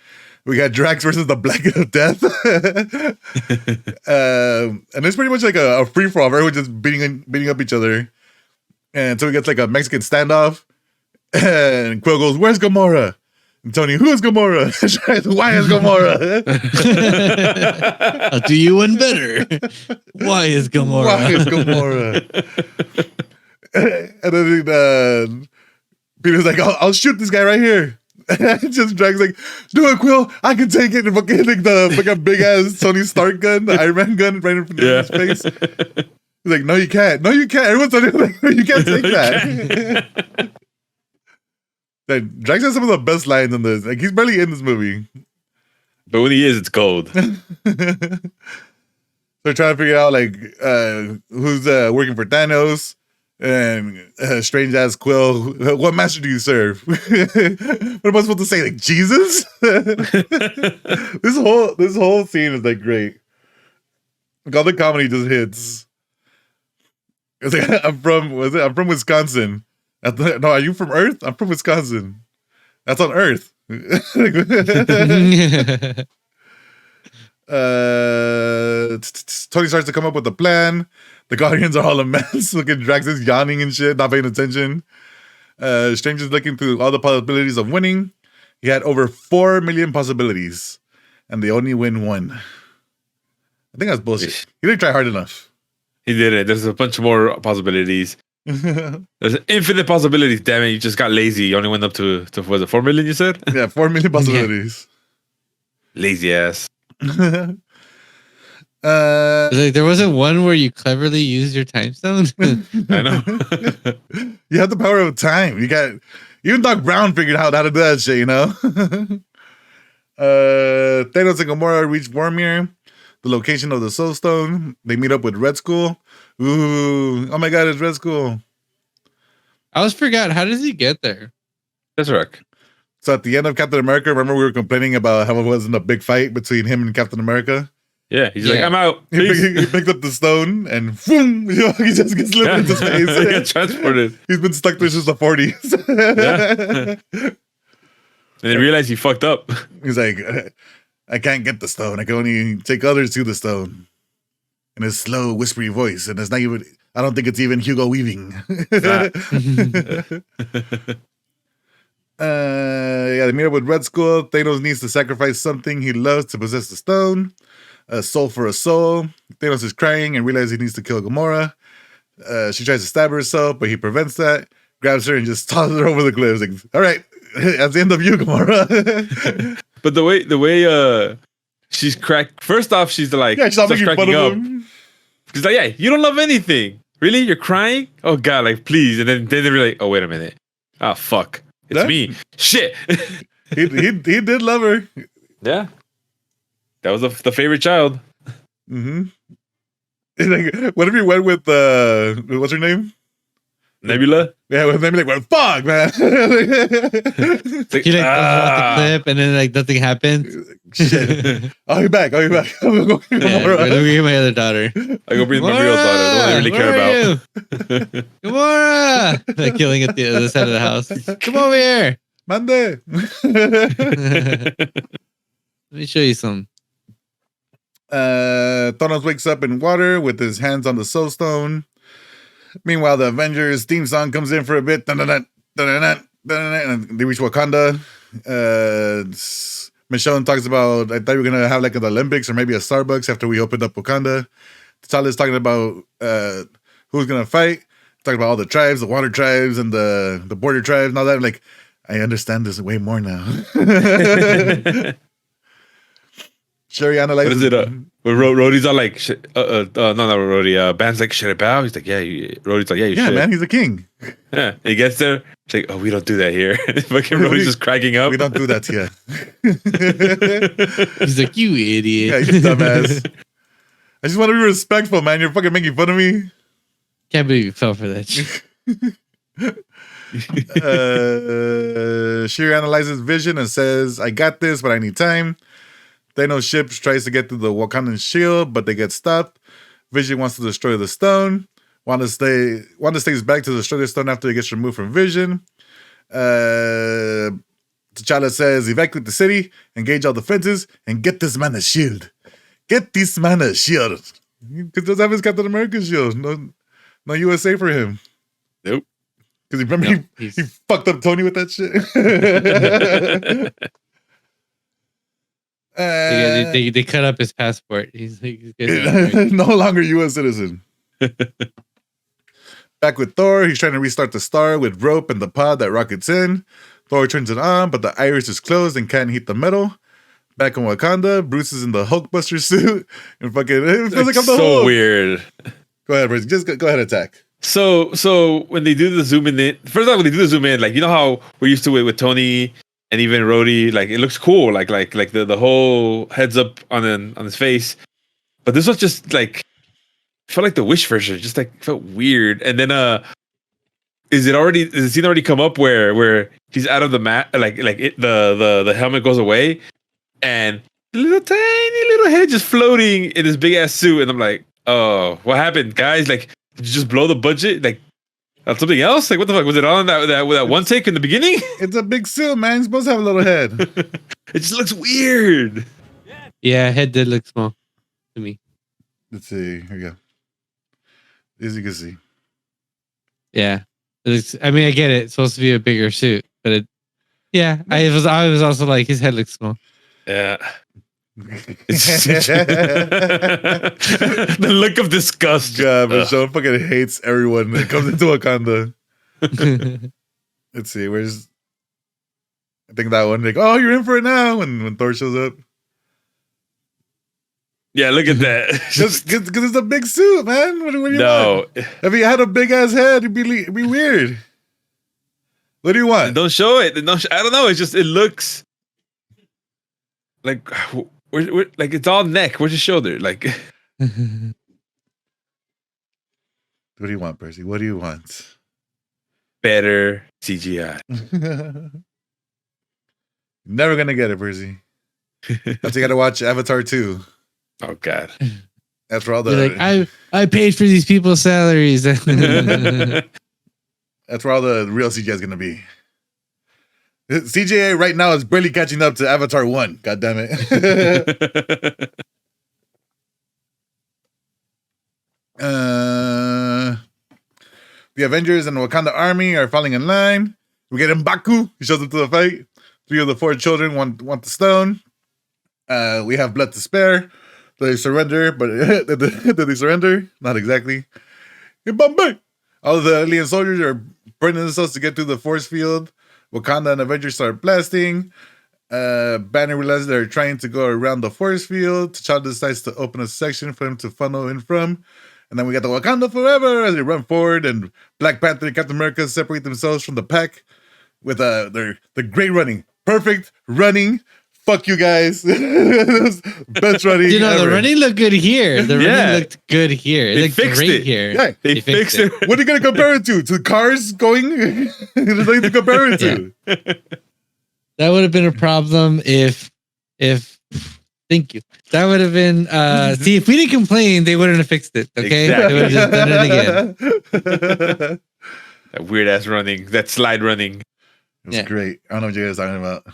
We got Drax versus the Blanket of Death. And it's pretty much like a free-for-all. Everyone just beating up each other. And so we get like a Mexican standoff. And Quill goes, where's Gamora? And Tony, who is Gamora? Why is Gamora? I'll do you one better. Why is Gamora? Why is Gamora? And then Peter's like, I'll shoot this guy right here. Just Drax like, do it, Quill. I can take it. And fucking like the big ass Tony Stark gun, the Iron Man gun, right in front of his face. He's like, no, you can't. No, you can't. Everyone's like, you can't take that. Like, Drax has some of the best lines in this. Like, he's barely in this movie. But when he is, it's gold. They're trying to figure out, like, who's working for Thanos. And Strange asks Quill, what master do you serve? What am I supposed to say? Like, Jesus? This whole scene is, like, great. Like, all the comedy just hits. It's like, I'm from Wisconsin. No, are you from Earth? I'm from Wisconsin. That's on Earth. Tony starts to come up with a plan. The Guardians are all a mess. Looking, Drax is yawning and shit, not paying attention. Strange is looking through all the possibilities of winning. He had over 4 million possibilities, and they only win one. I think that's bullshit. He didn't try hard enough. He did it. There's a bunch more possibilities. There's infinite possibilities. Damn it, you just got lazy. You only went up to was it 4 million, you said? Yeah, 4 million possibilities. Lazy ass. Like there wasn't one where you cleverly used your time stone. I know. You have the power of time. You got even Doc Brown figured out how to do that shit, you know? Thanos and Gamora reach Vormir, the location of the Soul Stone. They meet up with Red Skull. Ooh, oh my god, it's Red Skull. I always forgot, how does he get there? That's right. So at the end of Captain America, remember we were complaining about how it wasn't a big fight between him and Captain America? Yeah, he's like, I'm out. He picked up the stone and boom, you know, he just gets lifted into space. He got transported. He's been stuck there since the 40s. And then realized he fucked up. He's like, I can't get the stone. I can only take others to the stone. In his slow, whispery voice. And it's not even, I don't think it's even Hugo Weaving. Yeah, they meet up with Red Skull. Thanos needs to sacrifice something he loves to possess the stone. A soul for a soul. Thanos is crying and realizes he needs to kill Gamora. She tries to stab herself, but he prevents that. Grabs her and just tosses her over the cliff. Like, all right, that's the end of you, Gamora. But the way she's cracked. First off, she's like, yeah, she's not making fun cracking of up. him. She's like, yeah, you don't love anything. Really? You're crying? Oh God, like please. And then they're like, oh wait a minute. Oh fuck. It's Yeah. me. Shit. He did love her. Yeah. That was the favorite child. Mm-hmm. Like, what if you went with what's her name? Nebula. Yeah, with Nebula. Like, well, fuck, man. It's like, He like falls off the cliff and then like nothing happens. Shit. I'll be back. I'm gonna go get Yeah, Gamora. let me get my other daughter. I go bring my real daughter, the one I really care about. Gamora! Like killing at the other side of the house. Come over here. Mande. Let me show you some. Thanos wakes up in water with his hands on the Soul Stone. Meanwhile, the Avengers theme song comes in for a bit. Dun-dun-dun, dun-dun-dun, dun-dun-dun, and they reach Wakanda. Michonne talks about, I thought we were going to have like an Olympics or maybe a Starbucks after we opened up Wakanda. T'Challa's talking about who's going to fight. Talking about all the tribes, the water tribes and the border tribes and all that. I'm like, I understand this way more now. Sherry analyzes. What is it? When Rhodey's all like, no, not Rhodey. Band's like, should I bow? He's like, yeah. Rhodey's like, yeah, you Yeah, should. man, he's a king. Yeah. He gets there. It's like, oh, we don't do that here. Fucking Rhodey's just cracking up. We don't do that here. He's like, you idiot. Yeah, you dumbass. I just want to be respectful, man. You're fucking making fun of me. Can't believe you fell for that shit. Shiri analyzes Vision and says, I got this, but I need time. Thanos' ship tries to get to the Wakandan shield, but they get stopped. Vision wants to destroy the stone. Wanda stays back to destroy the stone after it gets removed from Vision. T'Challa says, evacuate the city, engage all defenses, and get this man a shield. Get this man a shield. Because doesn't have his Captain America shield. No USA for him. Nope. Because remember he fucked up Tony with that shit. They cut up his passport. He's like, he's no longer U.S. citizen. Back with Thor, he's trying to restart the star with rope and the pod that rockets in. Thor turns it on, but the iris is closed and can't heat the metal. Back in Wakanda, Bruce is in the Hulkbuster suit and fucking it feels like I'm the so Hulk. weird. Go ahead, Bruce. Just go ahead, attack. So when they do the zoom in, first off, when they do the zoom in, like you know how we're used to it with Tony and even Rhodey, like it looks cool, like the whole heads up on his face. But this was just like felt like the Wish version, just like felt weird. And then is the scene already come up where he's out of the mat, the helmet goes away, and little tiny little head just floating in this big ass suit, and I'm like, oh, what happened, guys? Like, did you just blow the budget? Like, on something else? Like, what the fuck? Was it all in that one take in the beginning? It's a big suit, man. It's supposed to have a little head. It just looks weird. Yeah, head did look small to me. Let's see. Here we go. As you can see. Yeah. I mean, I get it. It's supposed to be a bigger suit, but I was also like, his head looks small. Yeah. The look of disgust. God, Michelle fucking hates everyone that comes into Wakanda. Let's see, where's I think that one, like, oh, you're in for it now when Thor shows up. Yeah, look at that. Because it's a big suit, man. What do you No, want? If he had a big ass head, it'd be weird. What do you want? don't show it. I don't know. It's just it looks like like it's all neck. Where's the shoulder? Like, What do you want, Percy? What do you want? better CGI. Never gonna get it, Percy. That's you gotta watch Avatar 2. Oh God. That's where all You're the like, I paid for these people's salaries. that's where all the real CGI is gonna be. CGI right now is barely catching up to Avatar 1. God damn it. The Avengers and the Wakanda army are falling in line. We get M'Baku. He shows up to the fight. 3 of the 4 children want the stone. We have blood to spare. They surrender, but did they surrender? Not exactly. In Bombay, all of the alien soldiers are burning themselves to get through the force field. Wakanda and Avengers start blasting. Banner realizes they're trying to go around the force field. T'Challa decides to open a section for him to funnel in from. And then we got the Wakanda Forever as they run forward, and Black Panther and Captain America separate themselves from the pack with the great running. Perfect running. Fuck you guys. Best running. You know, ever. the running looked good here. The Yeah. running looked good here. It They looked fixed great it. here. Yeah. They fixed it. What are you going to compare it to? To cars going? There's nothing to compare it to. That would have been a problem if thank you. That would have been see, if we didn't complain, they wouldn't have fixed it. Okay. Exactly. They would have just done it again. That weird ass running. That slide running. It was Yeah. great. I don't know what you guys are talking about.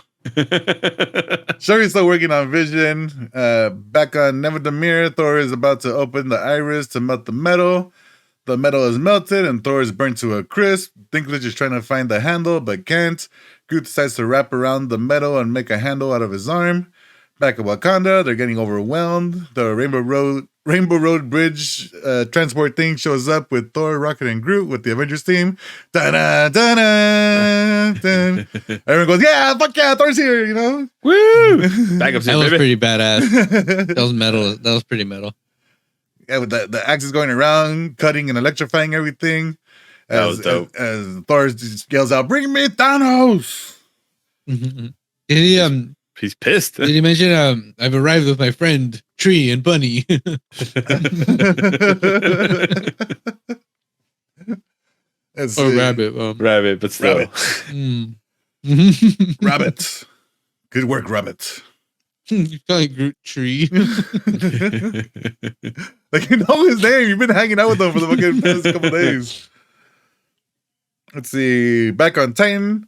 Shuri's still working on Vision. Back on Nevermere, Thor is about to open the iris to melt the metal. The metal is melted and Thor is burnt to a crisp. Dinklage is trying to find the handle but can't. Groot decides to wrap around the metal and make a handle out of his arm. Back at Wakanda, they're getting overwhelmed. The Rainbow Road Bridge transport thing shows up with Thor, Rocket, and Groot with the Avengers team. Da-da, da-da, da. Everyone goes, yeah, fuck yeah, Thor's here, you know? Woo! Back up, That was baby. pretty badass. That was metal. That was pretty metal. Yeah, with the axes going around, cutting and electrifying everything. That was dope. As Thor just yells out, bring me Thanos! Did he He's pissed. did he mention I've arrived with my friend Tree and Bunny? It's, Or Rabbit. Rabbit, but still. Rabbit. Mm. Rabbit. Good work, Rabbit. You call it Groot Tree. Like, you know his name. You've been hanging out with him for the fucking past couple days. Let's see. Back on Titan,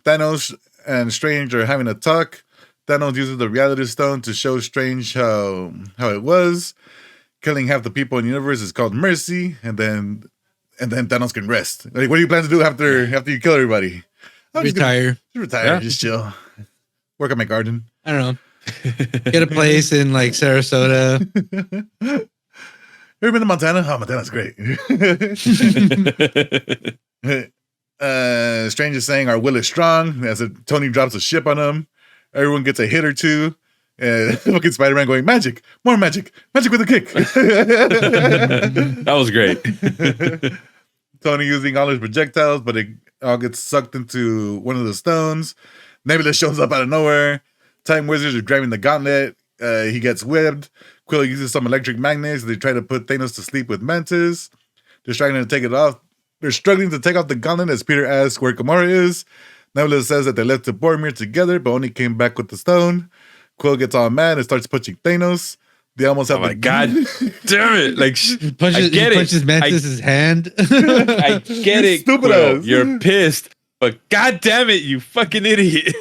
Thanos and Strange are having a talk. Thanos uses the reality stone to show Strange how it was. Killing half the people in the universe is called mercy, and then Thanos can rest. Like, what do you plan to do after you kill everybody? I'm just gonna Retire. retire, Yeah. just chill, work on my garden. I don't know. Get a place in like Sarasota. Ever been to Montana? Oh, Montana's great. Strange is saying our will is strong. As Tony drops a ship on him, everyone gets a hit or two. And fucking Spider-Man going, magic, more magic, magic with a kick. That was great. Tony using all his projectiles, but it all gets sucked into one of the stones. Nebula shows up out of nowhere. Time Wizards are grabbing the gauntlet. He gets whipped. Quill uses some electric magnets. They try to put Thanos to sleep with Mantis. They're struggling to take it off. They're struggling to take off the gauntlet as Peter asks where Gamora is. Nebula says that they left to Boromir together, but only came back with the stone. Quill gets all mad and starts punching Thanos. They almost have Oh my God. Damn it. Like, He I get it. punches Mantis' hand. I get it. Stupid Quill. ass. You're pissed, but God damn it, you fucking idiot.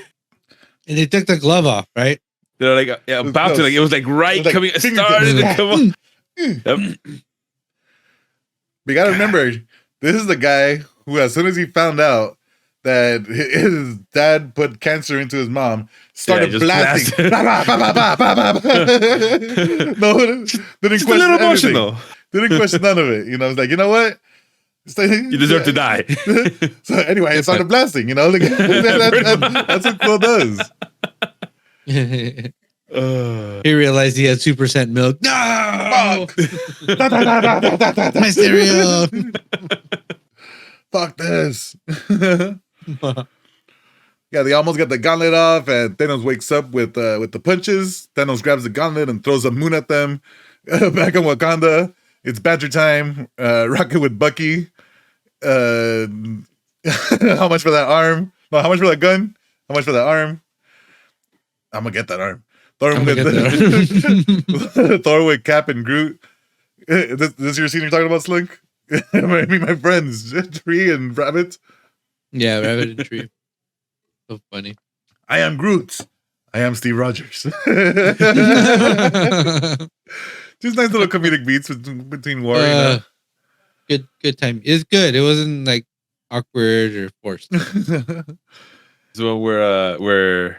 And they took the glove off, right? They're like about to, like, it was like right It was like coming, fingertips. started to come on. Yep. But you gotta remember, this is the guy who, as soon as he found out that his dad put cancer into his mom, started just blasting. blasted. Bah, bah, bah, bah, bah, bah, bah. No, didn't Just a question little anything. emotional. Didn't question none of it. You know, it's like, you know what? You deserve to die. So anyway, I started blasting. You know, like, that's what Quill does. He realized he had 2% milk. No! My cereal. Fuck this. Yeah, they almost got the gauntlet off, and Thanos wakes up with the punches. Thanos grabs the gauntlet and throws a moon at them. Back in Wakanda, it's banter time. Rocket with Bucky. How much for that arm? No, how much for that gun? How much for that arm? I'm gonna get that arm. Thor with Cap and Groot. This your scene you're talking about, Slink? I mean, my friends, Tree and Rabbit. Yeah, rabbit and tree. So funny. I am Groot. I am Steve Rogers. Just nice little comedic beats between War. Good time. It's good. It wasn't like awkward or forced. So where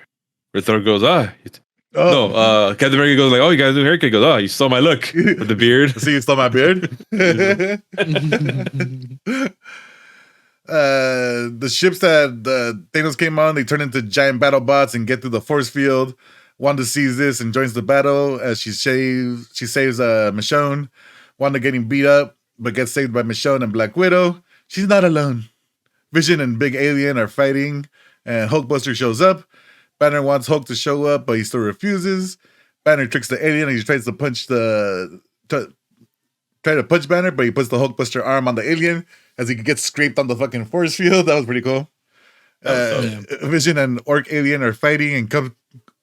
Thor goes, Captain America goes like, oh, you got a new haircut. He goes, oh, you stole my look with the beard. See, you stole my beard. The ships that Thanos came on, they turn into giant battle bots and get through the force field. Wanda sees this and joins the battle as she saves Michonne. Wanda getting beat up, but gets saved by Michonne and Black Widow. She's not alone. Vision and Big Alien are fighting, and Hulkbuster shows up. Banner wants Hulk to show up, but he still refuses. Banner tricks the alien and he tries to punch punch Banner, but he puts the Hulkbuster arm on the alien as he gets scraped on the fucking force field. That was pretty cool. Vision and Orc Alien are fighting,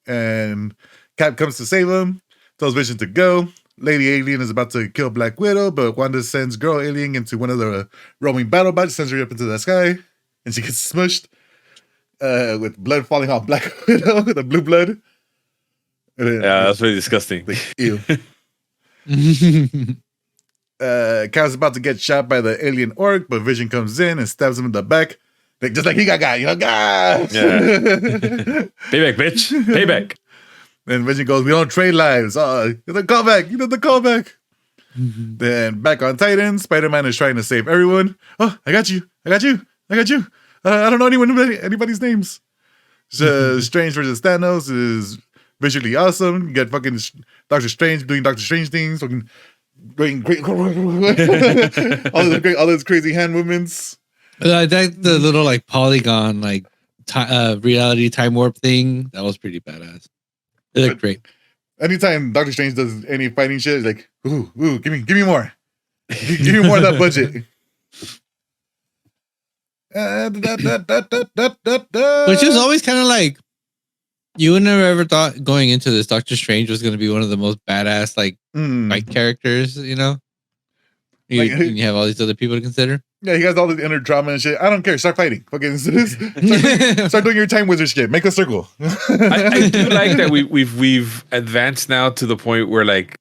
and Cap comes to save him. Tells Vision to go. Lady Alien is about to kill Black Widow, but Wanda sends Girl Alien into one of the roaming battle bots, sends her up into the sky, and she gets smushed with blood falling off Black Widow, the blue blood. Yeah, that's really disgusting. Like, ew. Cap's about to get shot by the alien orc, but Vision comes in and stabs him in the back. Like, just like he got, God. Yeah. Payback, bitch. Payback. And Vision goes, we don't trade lives. The callback. You know the callback. Then back on Titan, Spider-Man is trying to save everyone. Oh, I got you. I don't know anybody's names. So, Strange versus Thanos is visually awesome. You got fucking Doctor Strange doing Doctor Strange things. Fucking doing great. all those crazy hand movements. I like the little like polygon like reality time warp thing. That was pretty badass. It looked great. Anytime Doctor Strange does any fighting shit, it's like, ooh, give me more. Give me more of that budget. Which is always kind of like, you would never ever thought going into this Doctor Strange was going to be one of the most badass like fight characters, you know? You have all these other people to consider. Yeah, he has all the inner drama and shit. I don't care. Start fighting. Fucking start doing your time wizard shit. Make a circle. I do like that we've advanced now to the point where like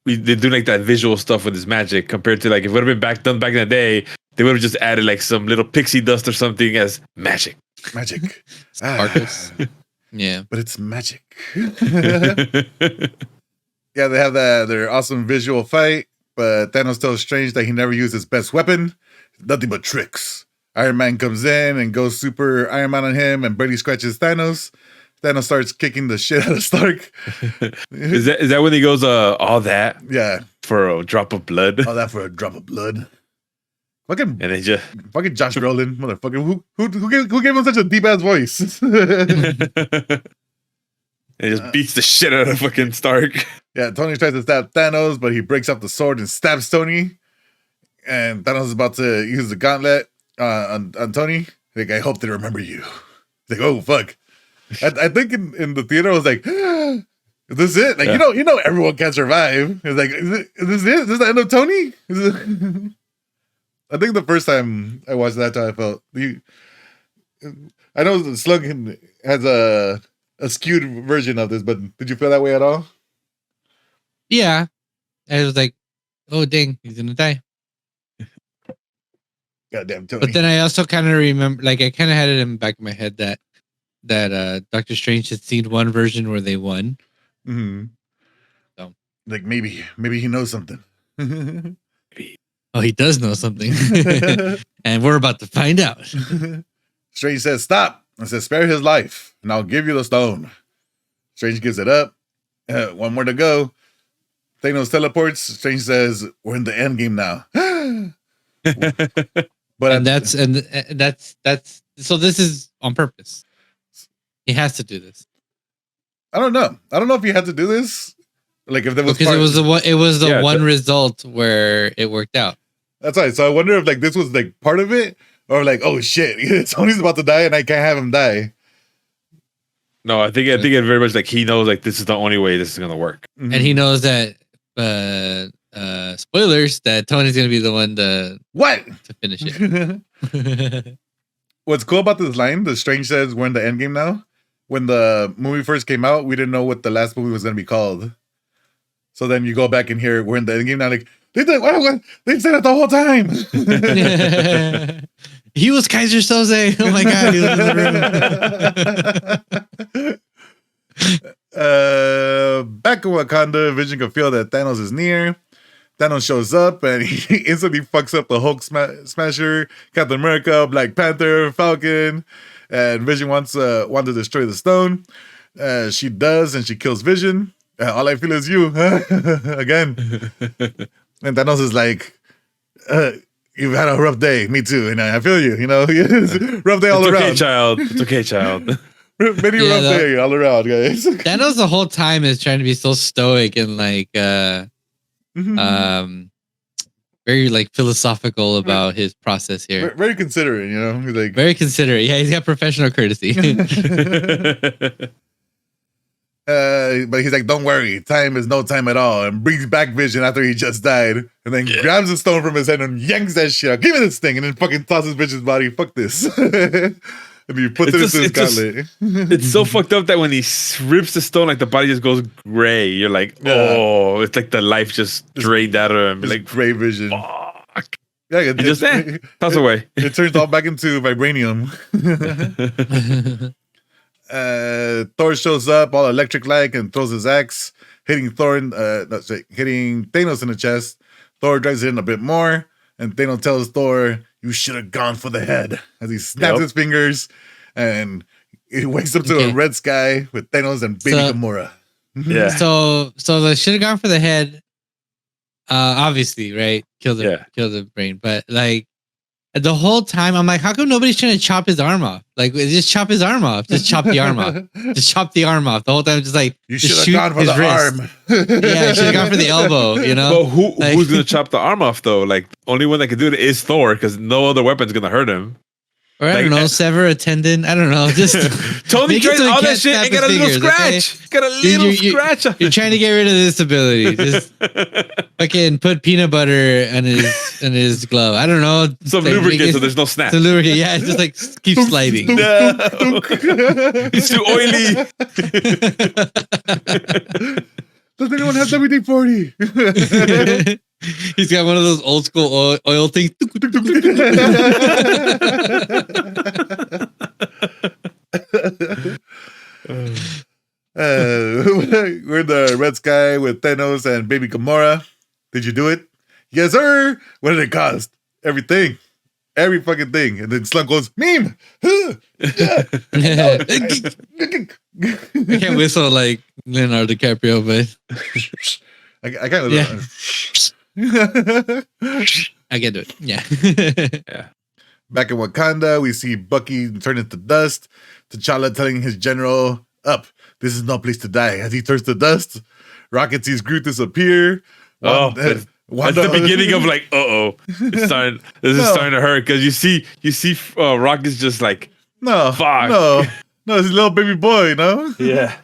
they do like that visual stuff with his magic compared to like if it would have been done back in the day, they would have just added like some little pixie dust or something as magic. Magic. Sparkles. Yeah. But it's magic. Yeah, they have their awesome visual fight, but Thanos tells Strange that he never used his best weapon. Nothing but tricks. Iron Man comes in and goes super Iron Man on him and barely scratches Thanos. Thanos starts kicking the shit out of Stark. Is that when he goes, all that? Yeah. For a drop of blood? All that for a drop of blood. Fucking, and they just fucking Josh Brolin, motherfucker. Who gave him such a deep ass voice? It just beats the shit out of fucking Stark. Yeah, Tony tries to stab Thanos, but he breaks up the sword and stabs Tony. And Thanos is about to use the gauntlet on Tony. Like, I hope they remember you. He's like, oh fuck. I think in the theater I was like, is this it? Like, yeah. you know everyone can survive. It's like, is this it? Is this the end of Tony? I think the first time I watched that, I felt I know the Slug has a skewed version of this, but did you feel that way at all? Yeah. I was like, oh dang, he's gonna die. Goddamn Tony. But then I also kind of remember, like I kind of had it in the back of my head that Doctor Strange had seen one version where they won. Mm-hmm. So like maybe he knows something. Oh, he does know something. And we're about to find out. Strange says, stop. I says, spare his life, and I'll give you the stone. Strange gives it up. One more to go. Thanos teleports. Strange says, "We're in the end game now." But and that's so this is on purpose. He has to do this I don't know. I don't know if you had to do this. Like if there was because it was the Yeah, one result where it worked out. That's right. So I wonder if like this was like part of it, or like, oh shit, Tony's about to die and I can't have him die. No, I think it very much like he knows like this is the only way this is gonna work. And he knows that spoilers that Tony's gonna be the one to What? finish it. What's cool about this line, the Strange says we're in the end game now. When the movie first came out, we didn't know what the last movie was gonna be called. So then you go back and hear we're in the end game now. Like they did, what? They said it the whole time. He was Kaiser Soze. Oh my god, he was in the room. Back in Wakanda, Vision can feel that Thanos is near. Thanos shows up and he instantly fucks up the Hulk Smasher, Captain America, Black Panther, Falcon, and Vision wants to destroy the stone. She does, and she kills Vision. All I feel is you, again. And Thanos is like, "You've had a rough day. Me too, and I feel you. You know, rough day all around. Okay, child. It's okay, child. Many rough day all around, guys." Thanos the whole time is trying to be so stoic and like very like philosophical about his process here. Very considerate, you know, like Very considerate. Yeah, he's got professional courtesy. But he's like, "Don't worry, time is no time at all," and brings back Vision after he just died, and then grabs the stone from his head and yanks that shit out. "Give me this thing," and then fucking tosses Vision's body. "Fuck this." And he puts it into his gauntlet. It's so fucked up that when he rips the stone, like the body just goes gray. You're like, oh, it's like the life just drained out of him. Like gray Vision. Fuck. Yeah, It just toss away. It turns all back into vibranium. Thor shows up, all electric-like, and throws his axe, hitting hitting Thanos in the chest. Thor drives it in a bit more, and Thanos tells Thor, "You should have gone for the head," as he snaps his fingers, and he wakes up to a red sky with Thanos and baby Gamora. Yeah. So they should have gone for the head. Obviously, right? Kill the brain. But like the whole time, I'm like, how come nobody's trying to chop his arm off? Like, just chop his arm off. Just chop the arm off. Just chop the arm off. The whole time, just like you should have gone for the arm. Yeah, you should have gone for the elbow. You know. But who's gonna chop the arm off though? Like, only one that can do it is Thor, because no other weapon's gonna hurt him. Or I don't know, sever a tendon. I don't know. Just Tony tried all that shit and got a little scratch. Okay? Got a little scratch. You're trying to get rid of this ability. Just fucking put peanut butter in his glove. I don't know. Some like, lubricant so there's no snap. Some lubricant. Yeah, it's just like keep sliding. No. It's too oily. Does anyone have WD-40? He's got one of those old school oil things. We're in the red sky with Thanos and baby Gamora. Did you do it? Yes, sir. What did it cost? Everything. Every fucking thing. And then Slunk goes, "Meme." I can't whistle like Leonardo DiCaprio, but I can't. Yeah. I can do it. Yeah. Yeah. Back in Wakanda, we see Bucky turn into dust. T'Challa telling his general, "Up, this is no place to die." As he turns to dust, Rocket sees Groot disappear. That's the beginning of like, it's starting. This is starting to hurt because you see, Rocket's just like, no, fuck, no, it's a little baby boy, no. Yeah,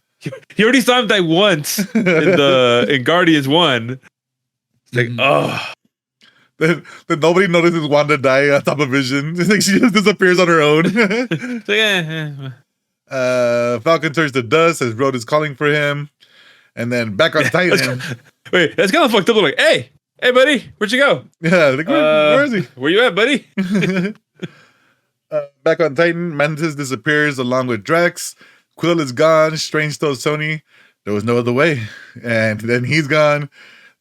he already saw him die once in Guardians 1. It's like, Then nobody notices Wanda die on top of Vision. It's like she just disappears on her own. It's like, Falcon turns to dust as Road is calling for him. And then back on Titan. Wait, that's kind of fucked up. Like, hey, buddy, where'd you go? Yeah, like, where is he? Where you at, buddy? Back on Titan, Mantis disappears along with Drax. Quill is gone. Strange tells Tony there was no other way. And then he's gone.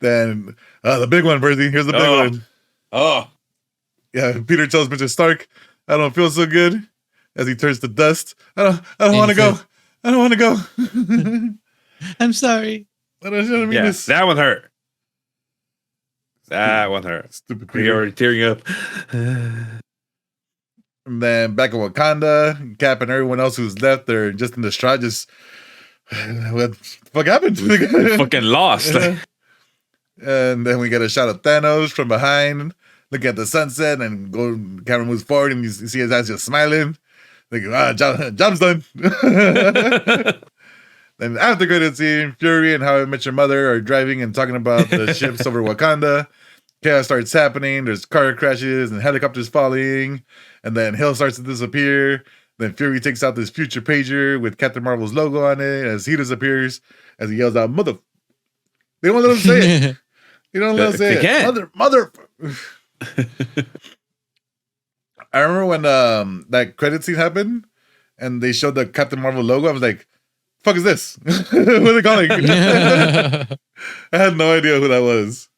Then the big one, Bertie. Here's the big one. Oh. Yeah, Peter tells Mr. Stark, "I don't feel so good," as he turns to dust. I don't want to go. I don't want to go. I'm sorry. I don't mean Yeah, this. that one hurt. That one hurt. Stupid You're Peter. already tearing up. And then back in Wakanda, Cap and everyone else who's left, they're just in distraught. Just what the fuck happened? They fucking lost. And then we get a shot of Thanos from behind, looking at the sunset, and camera moves forward, and you see his eyes just smiling. Like, job's done. Then after credit scene, Fury and How I Met Your Mother are driving and talking about the ships over Wakanda. Chaos starts happening. There's car crashes and helicopters falling. And then Hill starts to disappear. Then Fury takes out this future pager with Captain Marvel's logo on it as he disappears. As he yells out, "Mother!" They don't let him say it. They don't let him say They it. can't. Mother. I remember when that credit scene happened and they showed the Captain Marvel logo. I was like, "Fuck is this? What are they calling?" I had no idea who that was.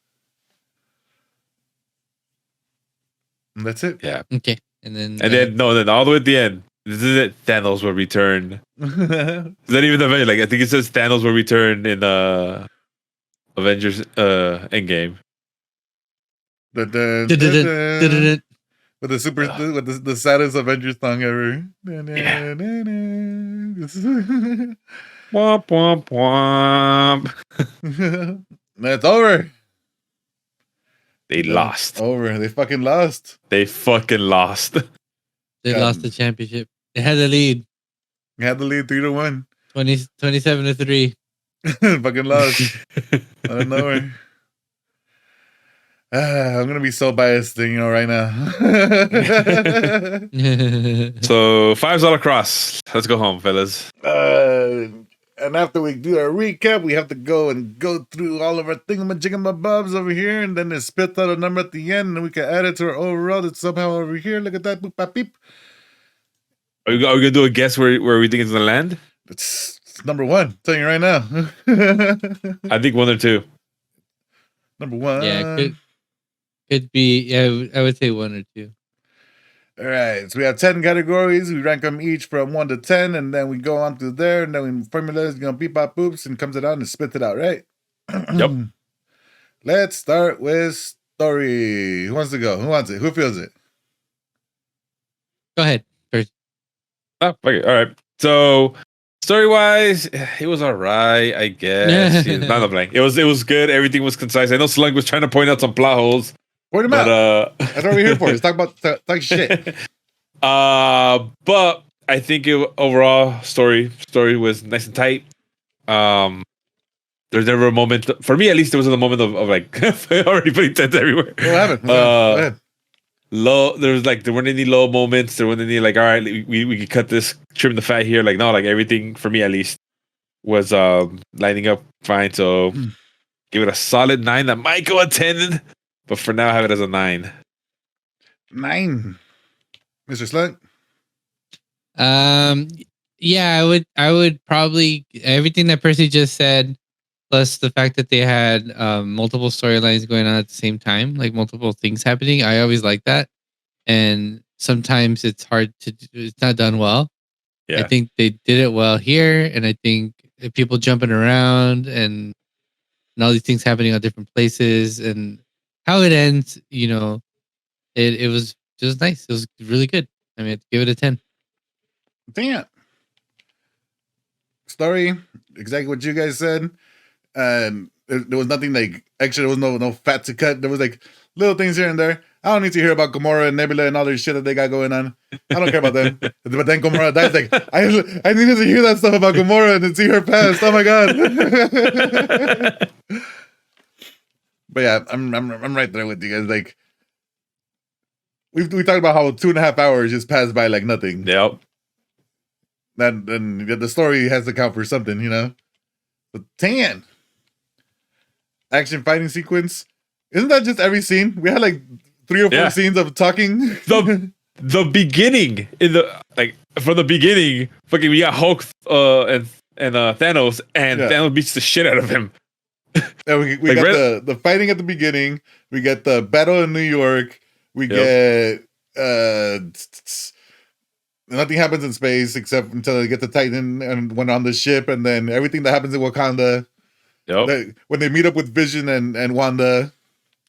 And that's it. Yeah. Okay. And then Then all the way at the end, this is it. Thanos will return. Is that even the Avengers? Like I think it says Thanos will return in Avengers Endgame. Dun, dun, dun, dun. dun-dun-dun. With the saddest Avengers song ever. Yeah. Womp womp womp. It's over. They lost. Over. They fucking lost. They fucking lost. They lost the championship. They had the lead. They had the lead 3-1. 27-3. Fucking lost. Out of nowhere. I'm gonna be so biased, right now. So $5 cross. Let's go home, fellas. And after we do our recap, we have to go through all of our thingamajiggamabobs over here, and then it spits out a number at the end, and we can add it to our overall that's somehow over here. Look at that, boop, bop, beep. Are we gonna do a guess where we think it's gonna land? It's number one. I'm telling you right now. I think 1 or 2. Number one. Yeah, could be. Yeah, I would say 1 or 2. All right, so we have 10 categories. We rank them each from 1 to 10, and then we go on through there, and then we formula beep, bop, boops, and comes it out and spits it out, right? Yep. Let's start with story. Who wants to go? Who wants it? Who feels it? Go ahead. First. Oh, okay. All right. So story-wise, it was all right, I guess. Not a blank. It was good. Everything was concise. I know Slug was trying to point out some plot holes. Point them out. That's what we're here for. Let's talk about shit. But I think overall story was nice and tight. There's never a moment for me, at least. There wasn't a moment of like already putting tents everywhere. What happened? Go ahead. Low. There weren't any low moments. There weren't any like, all right, we could cut this, trim the fat here. Like no, like everything for me at least was lining up fine. So give it a solid 9. That might go a 10. But for now, I have it as a 9. 9. Mr. Slug? Yeah, I would probably everything that Percy just said, plus the fact that they had multiple storylines going on at the same time, like multiple things happening. I always like that. And sometimes it's hard to it's not done well. Yeah. I think they did it well here, and I think people jumping around and all these things happening on different places and how it ends, it was just nice. It was really good. I mean, I'd give it a 10. Damn. Story, exactly what you guys said. There was nothing like extra. There was no fat to cut. There was like little things here and there. I don't need to hear about Gamora and Nebula and all this shit that they got going on. I don't care about them. But then Gamora dies. Like I needed to hear that stuff about Gamora and then see her past. Oh my god. But yeah, I'm right there with you guys. Like we talked about how 2.5 hours just passed by like nothing. Yep. And the story has to count for something, But 10 action fighting sequence. Isn't that just every scene? We had like 3 or 4 scenes of talking. The beginning from the beginning, fucking we got Hulk and Thanos, and Thanos beats the shit out of him. Yeah, we got the fighting at the beginning. We get the battle in New York. We get nothing happens in space except until they get to Titan and when on the ship, and then everything that happens in Wakanda. Yep. When they meet up with Vision and Wanda.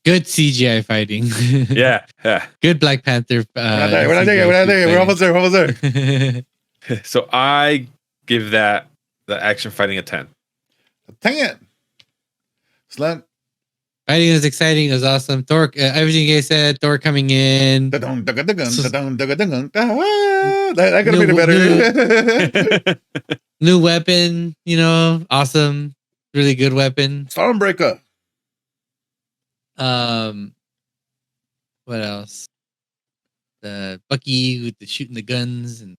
Good CGI fighting. Yeah. Yeah. Good Black Panther. We're not there. We're not there. We're not there. We're almost there. We're almost there. So I give that the action fighting a 10. Dang it. Slam. Fighting was exciting. It was awesome. Thor, everything you guys said. Thor coming in. That could have made it better. New weapon. Awesome. Really good weapon. Stormbreaker. What else? The Bucky with the shooting the guns and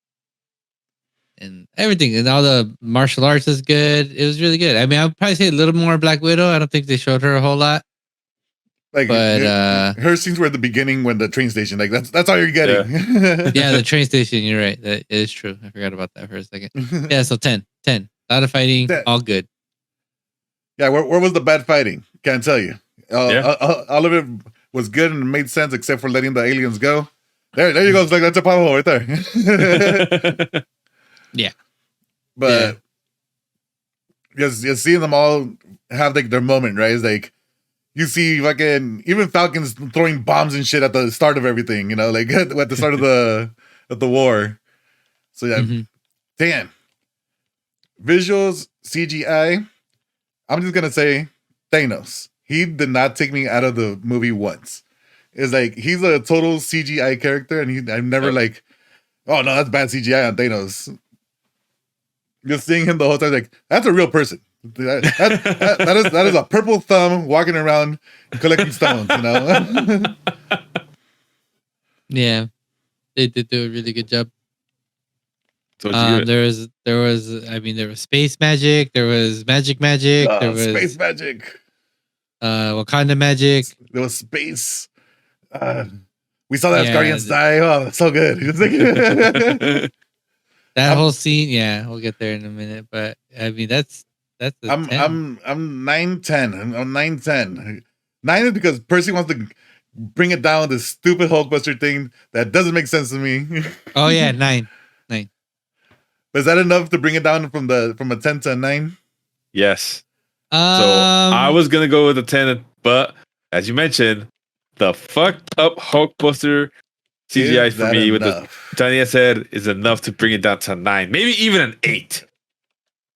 everything, and all the martial arts is good. It was really good. I mean, I'd probably say a little more Black Widow. I don't think they showed her a whole lot. Like, but her scenes were at the beginning when the train station. Like that's all you're getting. Yeah, the train station. You're right. That is true. I forgot about that for a second. Yeah, so 10. A lot of fighting. 10. All good. Yeah, where was the bad fighting? Can't tell you. All of it was good and made sense except for letting the aliens go. There you go. It's like that's a pothole right there. Yeah. But just seeing them all have like their moment, right? It's like you see fucking even Falcons throwing bombs and shit at the start of everything, like at the start of the war. So yeah, damn. Visuals, CGI. I'm just gonna say Thanos. He did not take me out of the movie once. It's like he's a total CGI character, and I'm never like, oh no, that's bad CGI on Thanos. Just seeing him the whole time, like that's a real person. That is a purple thumb walking around collecting stones. Yeah, they did do a really good job. So there was space magic. There was magic. There was space magic. Wakanda magic. There was space. We saw that Guardians die. Oh, that's so good. That whole scene, yeah, we'll get there in a minute. But I mean, that's. I'm 9-10. I'm 9-10. 9 is because Percy wants to bring it down this stupid Hulkbuster thing that doesn't make sense to me. Oh yeah, 9. But is that enough to bring it down from a 10 to a 9? Yes. So I was gonna go with a 10, but as you mentioned, the fucked up Hulkbuster CGI for me with the Tanya said is enough to bring it down to 9, maybe even an 8.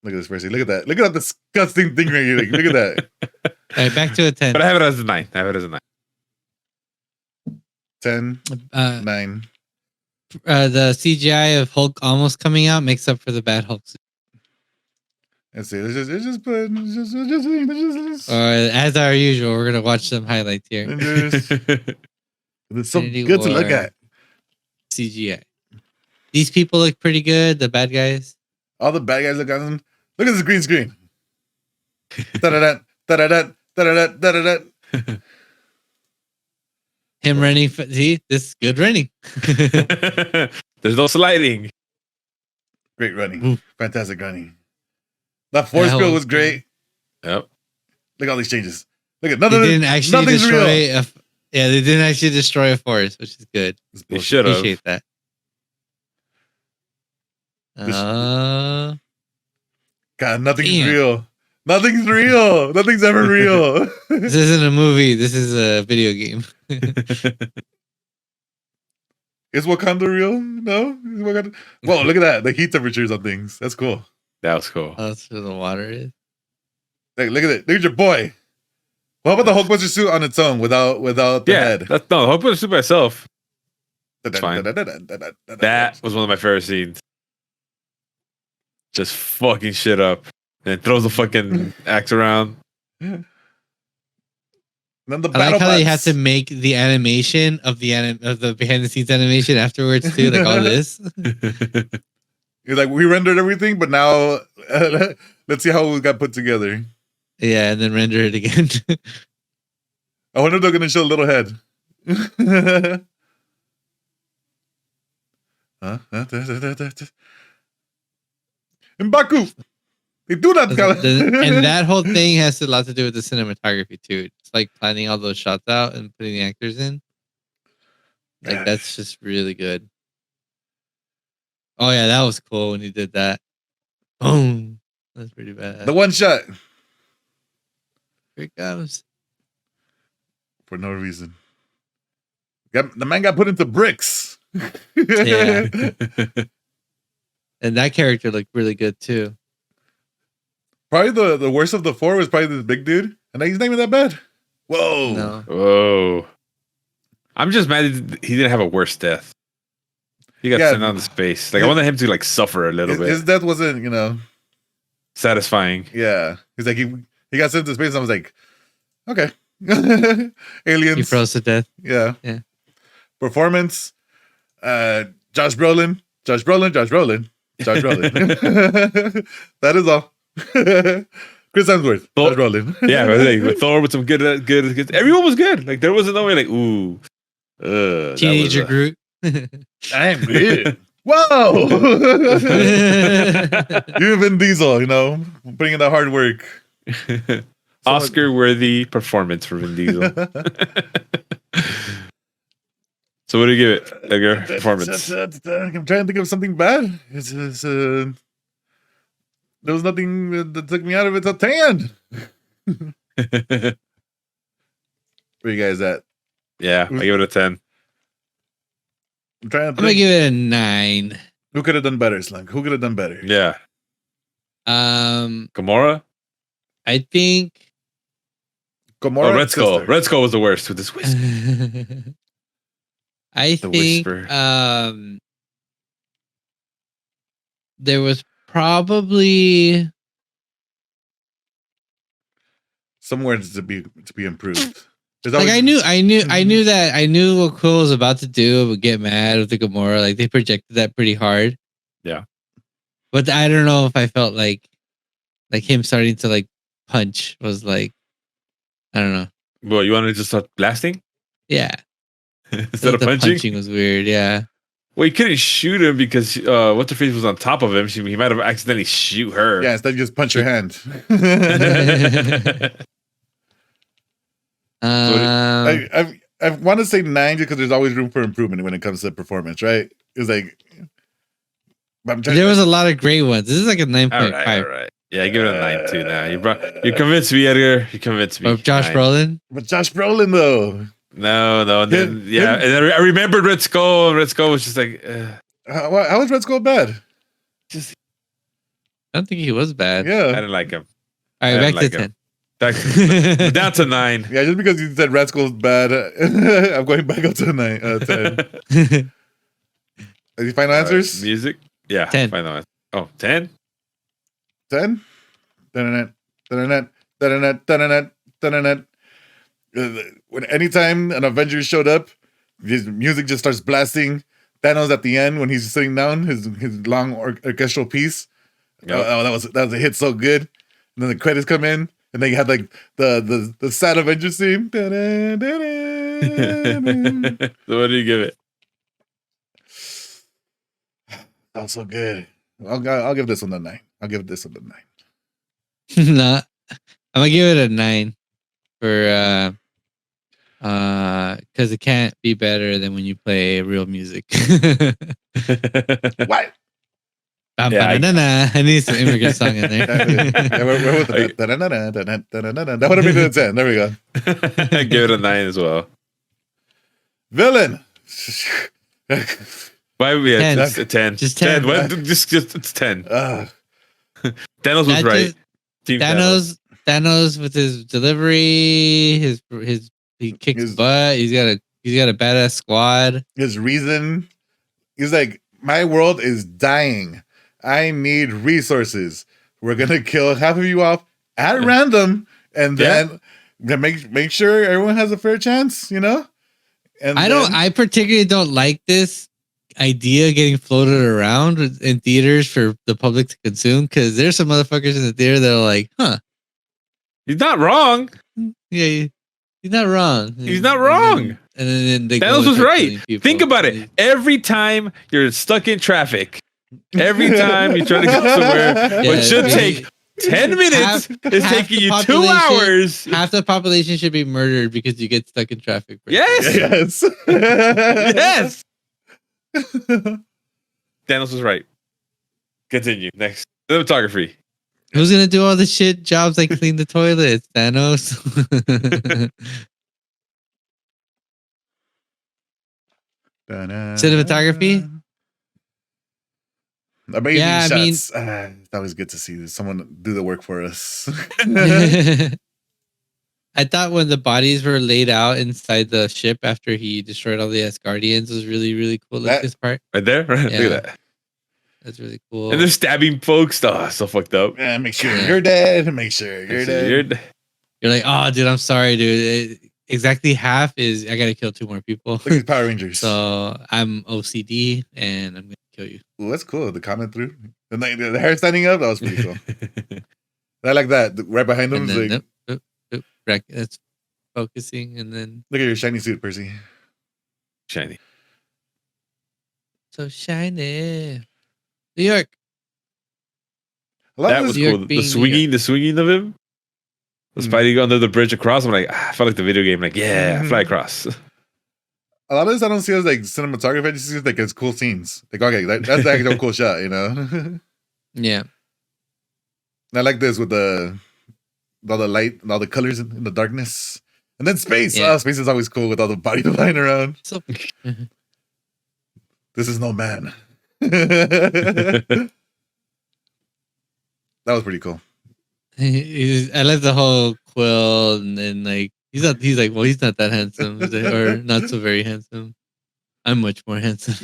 Look at this, Percy. Look at that. Look at that disgusting thing right here. Look at that. All right, back to a 10. But I have it as a 9. 10, 9. The CGI of Hulk almost coming out makes up for the bad Hulk suit. Let's see. Let's just as our usual, we're gonna watch some highlights here. It's so good to look at. CGI. These people look pretty good. The bad guys. All the bad guys look awesome. Look at this green screen. Da-da-da, da-da-da, da-da-da, da-da-da. Him running. See, this is good running. There's no sliding. Great running. Fantastic running. That force field was great. Yep. Look at all these changes. Look at nothing. They didn't actually destroy. They didn't actually destroy a forest, which is good. They should have. Appreciate that. God, nothing's real. Nothing's real. Nothing's ever real. This isn't a movie. This is a video game. Is Wakanda real? No? Whoa, look at that. The heat temperatures on things. That's cool. That was cool. That's where the water is. Hey, look at it. Look at your boy. What about the Hulkbuster suit on its own without the head? The Hulkbuster suit by itself. That's fine. That was one of my favorite scenes. Just fucking shit up. And throws the fucking axe around. Yeah. Then the I like how they had to make the animation of the behind the scenes animation afterwards too, like all this. You're like, we rendered everything, but now let's see how it got put together. Yeah, and then render it again. I wonder if they're gonna show a little head. M'Baku! They do that. And that whole thing has a lot to do with the cinematography too. It's like planning all those shots out and putting the actors in. Like that's just really good. Oh yeah, that was cool when he did that. Boom. That's pretty bad. The one shot. Here it comes. For no reason. The man got put into bricks. Yeah. And that character looked really good too. Probably the worst of the four was probably this big dude, and he's not even that bad. Whoa. No. Whoa. I'm just mad he didn't have a worse death. He got sent out into space. Like I wanted him to like suffer a little bit. His death wasn't, Satisfying. yeah. He's like he got sent to space, and I was like, okay. Aliens. He froze to death. Yeah. Yeah. Performance. Josh Brolin. That is all. Chris Hemsworth. Thor, Josh Brolin. Yeah, with Thor with some good. Everyone was good. Like there wasn't no way like ooh. Teenager Groot. I'm good. Whoa! You Vin Diesel, putting in the hard work. Oscar-worthy performance for Vin Diesel. So what do you give it? Edgar? Performance. I'm trying to think of something bad. There was nothing that took me out of it till 10. Where you guys at? Yeah, I give it a 10. I'm trying to I'm gonna think. give it a 9. Who could have done better, Slunk? Who could have done better? Yeah. Gamora? I think Gamora. Red Skull. sister. Red Skull was the worst with his whisper. I The think whisper. there was probably Somewhere to be improved. There's like always- I knew what Quill was about to do, but get mad with the Gamora. Like they projected that pretty hard. Yeah. But I don't know if I felt like him starting to like punch was like, I don't know. Well, you wanted to just start blasting Yeah. instead of The punching? was weird. Yeah. Well, he couldn't shoot him because what's her face was on top of him. He might have accidentally shoot her. Yeah, instead you just punch your hand. I want to say 9 because there's always room for improvement when it comes to performance, right? It's like I'm trying There was a lot of great ones. This is like a 9.5. All right. Yeah, I give it a 9 too. Now you convinced me, Edgar. You convinced me. Of Josh 9. Brolin. But Josh Brolin though. No. And then Him- yeah, and then I remembered Red Skull. And Red Skull was just like, How was Red Skull bad? I don't think he was bad. I Yeah. didn't like him. All I right, didn't back like to him. 10. Back down to 9. Yeah, just because you said Red Skull's bad, I'm going back up to 9, 10. Any final answers? Music? Yeah. 10. Final answer. Oh, 10? 10? When anytime an Avengers showed up, his music just starts blasting. Thanos at the end when he's sitting down, his long orchestral piece. Yep. That was a hit so good. And then the credits come in, and they had like the sad Avengers theme. So what do you give it? That was so good. I'll give this one a 9. I'll give this one a 9. Nah, I'm gonna give it a 9 for because it can't be better than when you play real music. What? Yeah, I need some immigrant song in there. Yeah, we're with it. That would have been a 10. There we go. I give it a 9 as well. Villain. Why we 10. Just a 10? Just 10. What? Just it's 10. Ugh. Thanos was That right. just- Team Thanos with his delivery, he kicks His- butt. He's got a badass squad. His reason, he's like, my world is dying. I need resources. We're gonna kill half of you off at random, and then make sure everyone has a fair chance. And I particularly don't like this idea getting floated around in theaters for the public to consume, because there's some motherfuckers in the theater that are like, He's not wrong. yeah, he's not wrong. He's not wrong. And then they Thanos go was and start right. killing people. Think about it. Every time you're stuck in traffic, every time you try to go somewhere, what should take 10 minutes is half taking the you 2 population- hours. half the population should be murdered because you get stuck in traffic. Yes. yes. Thanos was right. Continue. Next. Cinematography. Who's gonna do all the shit jobs like clean the toilets? Thanos. Cinematography? Amazing Yeah, I mean- shots. It's always good to see someone do the work for us. I thought when the bodies were laid out inside the ship after he destroyed all the Asgardians was really, really cool. Like That- this part. Right there? Look Yeah. at that. That's really cool. And they're stabbing folks. Oh, so fucked up. Yeah, make sure Yeah. you're dead. Make sure you're dead. You're like, oh, dude, I'm sorry, dude. Exactly half is I gotta kill 2 more people. Look at these Power Rangers. So I'm OCD and I'm gonna kill you. Ooh, that's cool. The comment through. The hair standing up, that was pretty cool. I like that. Right behind them And is then like, that's focusing, and then look at your shiny suit, Percy. Shiny. so shiny. New York. A lot That of was this, New cool. York The being New swinging of him. Was Mm. fighting under the bridge across. I'm like, I felt like the video game. Like, yeah, fly across. a lot of this I don't see as like cinematography. I just see it like as cool scenes. Like, okay, that's like a cool shot, you know? Yeah. I like this with all the light and all the colors in the darkness. And then space. Yeah. Oh, space is always cool with all the bodies flying around. So This is no man. That was pretty cool. I like the whole Quill, and then like he's like, well, he's not that handsome, He's like, or not so very handsome. I'm much more handsome.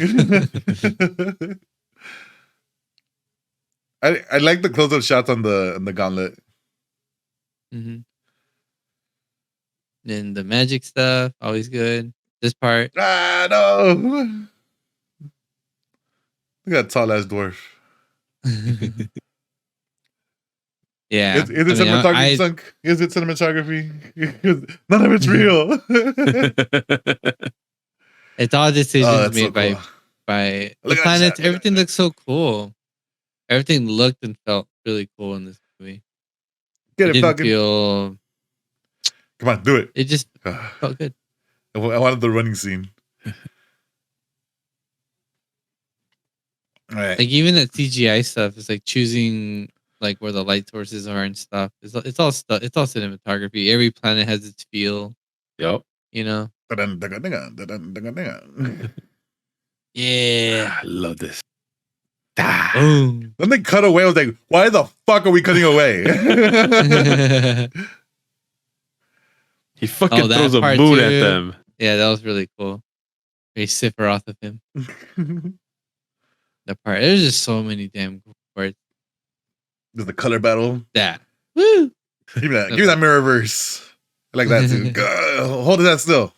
I like the close-up shots on the gauntlet. hmm Then the magic stuff, always good. This part, Ah, no! Look at that tall ass dwarf. yeah. Is it I mean, cinematography sunk? Is it cinematography? None of it's real. it's all decisions Oh, that's made so cool. by Look the at that planets. shot, look at Everything that. looks so cool. Everything looked and felt really cool in this movie. Get It it, didn't Falcon. feel. Come on, do it. It just I felt good. wanted the running scene. All right. Like even that CGI stuff is like choosing like where the light sources are and stuff. It's all stuff. It's all cinematography. Every planet has its feel. Yup. You know. Dun, dun, dun, dun, dun, dun, dun. Yeah. I love this. Boom. Then they cut away. I was like, why the fuck are we cutting away? He fucking Oh, that throws a part moon too. at them. Yeah, that was really cool. They Sephiroth of him. That part. There's just so many damn cool parts. There's the color battle. That. Woo. Give me that mirrorverse. I like that too. Hold that still.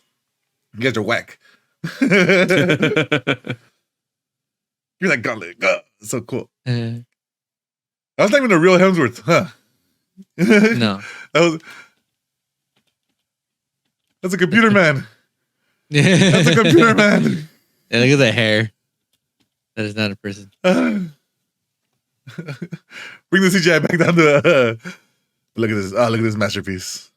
You guys are whack. Give me that gauntlet. So cool. Uh, I was not even a real Hemsworth, huh? no. That's a computer man. That's That's a computer man. Yeah, look at the hair. That is not a person. Bring the CGI back down to. Look at this. Oh, look at this masterpiece.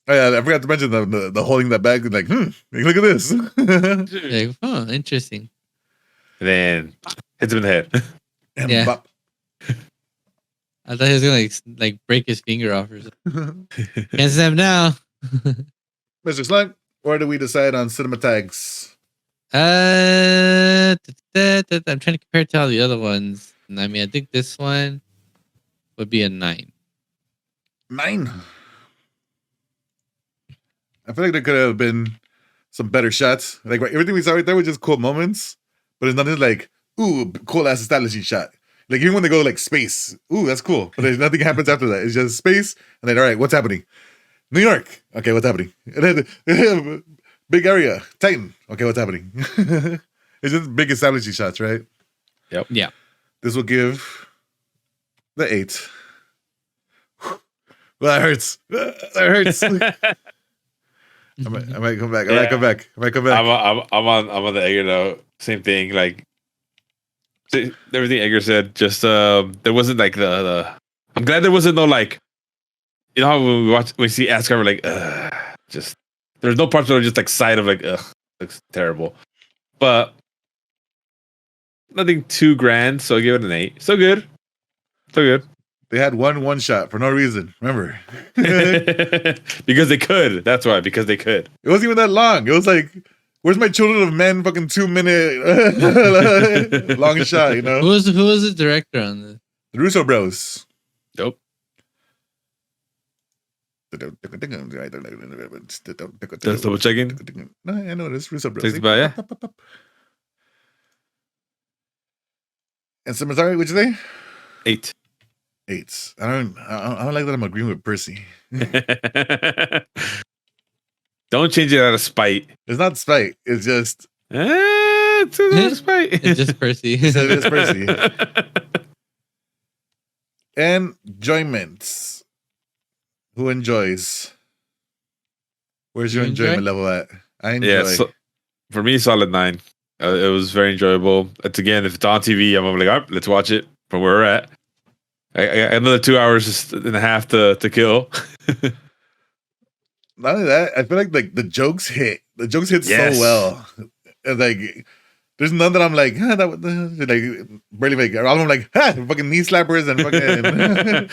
Oh yeah, I forgot to mention the holding that back. Like, look at this. Like, oh, interesting. And then hits him in the head. And Yeah. bop. I thought he was gonna like break his finger off or something. Can't snap now. Mr. Slunk, where do we decide on cinema tags? I'm trying to compare it to all the other ones. And I mean, I think this one would be a 9. 9. I feel like there could have been some better shots. Like everything we saw right there was just cool moments, but it's nothing like, ooh, cool ass establishing shot. Like even when they go like space, ooh, that's cool. But there's nothing happens after that. It's just space, and then all right, what's happening? New York, okay, what's happening? And then big area, Titan, okay, what's happening? It's just big establishing shots, right? Yep. Yeah. This will give the 8. Well, that hurts. That hurts. I might come back. I might come back. I'm on the Egger note. Same thing. Like everything Egger said. Just there wasn't like the. I'm glad there wasn't no like. You know how when we see Asgard, we're like, just there's no parts that are just like side of like, looks terrible. But nothing too grand, so I give it an 8. So good. So good. They had one shot for no reason. Remember? Because they could. That's why, because they could. It wasn't even that long. It was like, where's my Children of Men fucking 2 minute long shot, you know? Who was the director on this? The Russo Bros. Nope. Just Just double checking. No, I know this Russo Bros. Takes about, yeah. And Cemetery, what'd you say? 8. 8. I don't like that I'm agreeing with Percy. Don't change it out of spite. It's not spite. It's just It's out of spite. It's just Percy. it's Percy. Enjoyments. Who enjoys? Where's your You enjoy? enjoyment level at? I enjoy. Yeah, so for me, solid 9. It was very enjoyable. It's again, if it's on TV, I'm like, all right, let's watch it from where we're at. I another 2 hours and a half to kill. Not only that, I feel like the jokes hit. The jokes hit Yes. so well. And like, there's none that I'm like, like barely make. All of them like, fucking knee slappers and fucking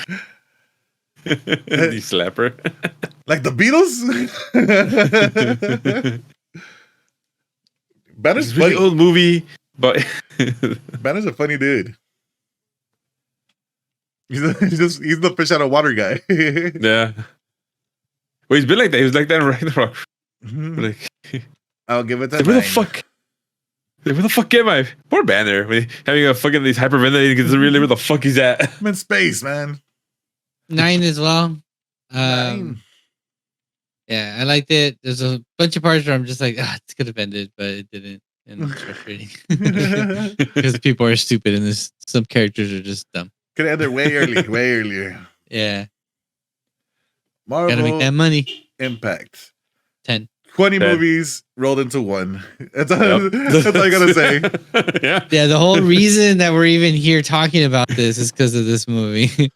Knee slapper. like the Beatles. Banner's It's a really funny. old movie, but Banner's a funny dude. He's the fish out of water guy. yeah. Well, he's been like that. He was like that in Ragnarok. Like, I'll give it to where the 9. fuck? Where the fuck am I? Poor Banner. I mean, having a fucking these hyperventilating because really where the fuck he's at. I'm in space, man. 9 as well. 9. Yeah, I liked it. There's a bunch of parts where I'm just like, it could have ended, but it didn't. And it's frustrating. Because people are stupid and some characters are just dumb. Could have ended way earlier. Yeah. Marvel Gotta make that money. Impact. 10. 20 10. movies rolled into one. That's all, Yep. that's all I gotta say. Yeah. Yeah, the whole reason that we're even here talking about this is because of this movie.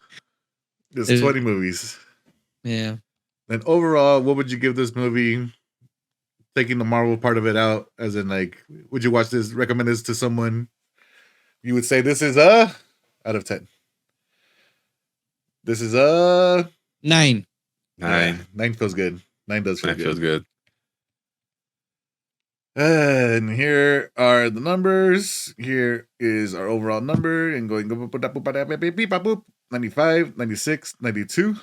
There's 20 movies. Yeah. And overall, what would you give this movie? Taking the Marvel part of it out, as in like, would you watch this, recommend this to someone? You would say this is a out of 10. This is a 9. 9. Yeah, 9 feels good. 9 does feel 9 good. feels good. And here are the numbers. Here is our overall number. And going 95, 96, 92.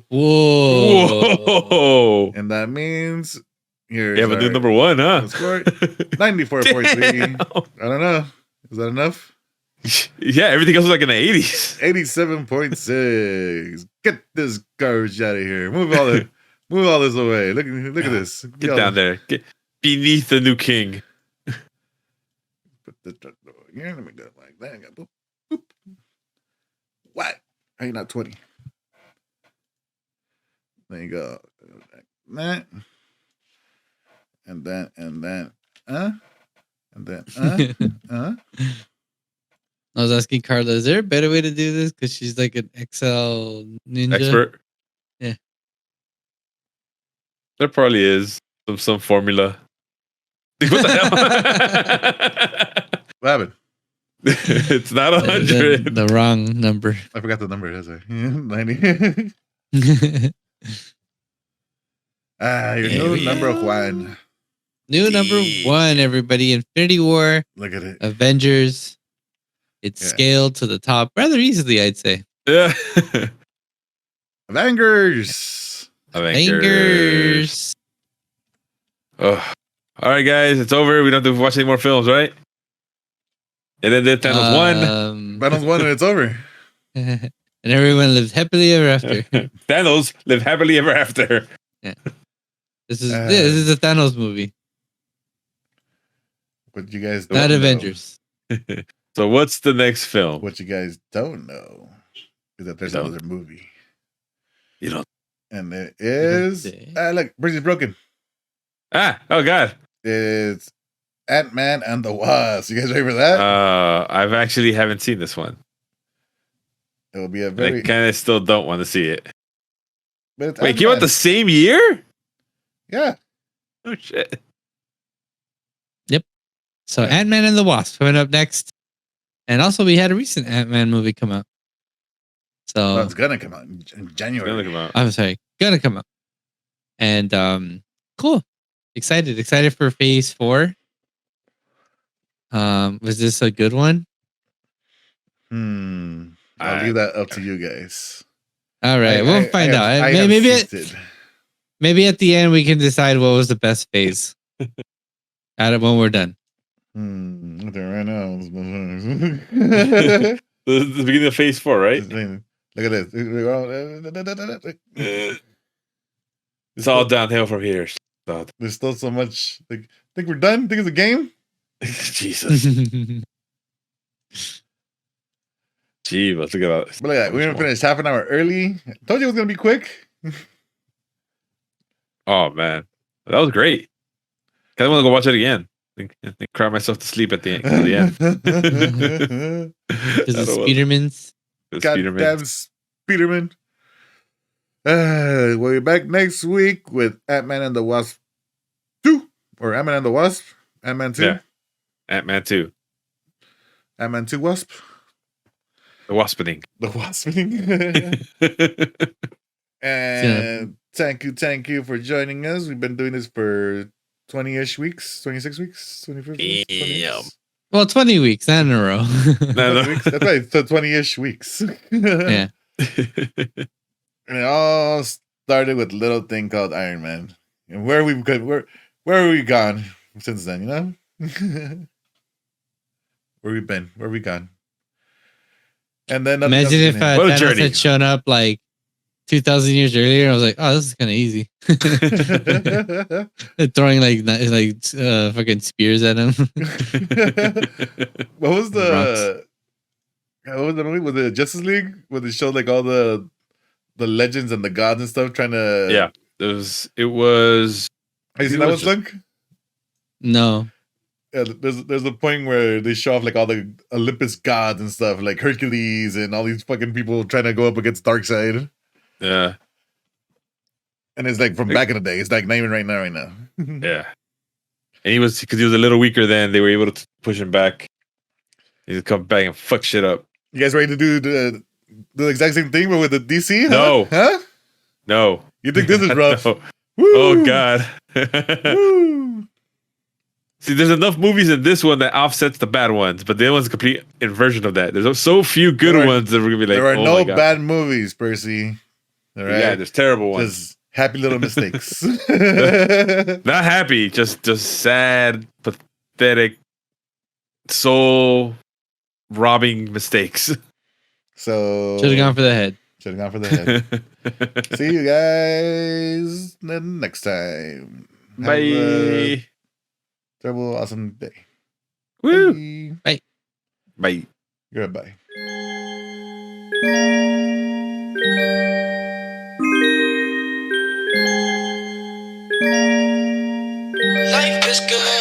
Whoa. Whoa. And that means here's Yeah, but our dude, number 1, huh? score. 94.3. Damn. I don't know. Is that enough? Yeah, everything else was like in the 80s. 87.6. Get this garbage out of here. Move all this away. Look at this. Get down there. Get beneath the new king. Put the here. Let me go like that. Boop, boop. What? How you not 20? There you go. That. And then. And then. I was asking Carla, is there a better way to do this? Because she's like an Excel ninja. Expert. Yeah. There probably is some formula. Like, what the hell? What happened? It's not 100. The wrong number. I forgot the number. That's right. 90. Your new number one. New number 1, everybody. Infinity War, Look at it. Avengers. It's Yeah. scaled to the top rather easily, I'd say. Yeah. Avengers. Bangers. Oh. All right, guys, it's over. We don't have to watch any more films, right? And then the Thanos won. Thanos won and it's over. And everyone lives happily ever after. Thanos live happily ever after. This is a Thanos movie, What you guys not don't know- Avengers. So what's the next film? What you guys don't know is that there's Don't. another movie. You don't. And it is look, Bridge is broken. Oh God. It's Ant-Man and the Wasp. You guys ready for that? I've actually haven't seen this one. It will be a I very kind of still don't want to see it. but it's Wait, came out Ant-Man. the same year? Yeah. Oh shit. So Ant-Man and the Wasp coming up next. And also, we had a recent Ant-Man movie come out. So Well, it's gonna come out in It's gonna January. come out. I'm sorry, gonna come out. And cool. Excited for phase 4. Was this a good one? I'll leave that up to you guys. All right, we'll find out. I have Maybe seated. maybe at the end we can decide what was the best phase. Out of when we're done. There right now. The beginning of phase 4, right? Look at this. It's all downhill from here. So, There's still so much. Like, think we're done? Think it's a game? Jesus. Gee, let's look at that. But look at that. We're gonna finish half an hour early. I told you it was gonna be quick. Oh man, that was great. I want to go watch it again. I cry myself to sleep at the end. Because the Spidermans. Goddamn Spiderman. We'll be back next week with Ant-Man and the Wasp 2. Or Ant-Man and the Wasp. Ant-Man 2. Yeah. Ant-Man 2. Ant-Man 2 Wasp. The Wasping. The Wasping. And thank you for joining us. We've been doing this for 20-ish weeks, 26 weeks, 21 weeks. 20 weeks. Well, 20 weeks, not in a row. 20 weeks? That's right, so 20-ish weeks. Yeah. And it all started with a little thing called Iron Man. And where have we gone since then, you know? Where we been? Where we gone? And then Imagine if What a Thanos journey. had shown up like 2,000 years earlier. I was like, oh, this is kind of easy. Throwing fucking spears at him. What was the movie? Was it Justice League? Where they showed like all the legends and the gods and stuff trying to Yeah. It was Have you seen that one, Slunk? No. Yeah, there's a point where they show off like all the Olympus gods and stuff, like Hercules and all these fucking people trying to go up against Darkseid. Yeah. And it's like from back in the day. It's like not even right now. Yeah. And because he was a little weaker then, they were able to push him back. He would come back and fuck shit up. You guys ready to do the exact same thing but with the DC? Huh? No. Huh? No. You think this is rough? No. Woo! Oh God. Woo! See, there's enough movies in this one that offsets the bad ones, but the other one's a complete inversion of that. There's so few good ones that we're gonna be like, there are oh no my God. bad movies, Percy. All right. Yeah, there's terrible ones. Just happy little mistakes. Not happy, just sad, pathetic, soul robbing mistakes. So Should have gone for the head. Should have gone for the head. See you guys next time. Have Bye. a terrible, awesome day. Woo. Bye. Bye. Goodbye. Life is good.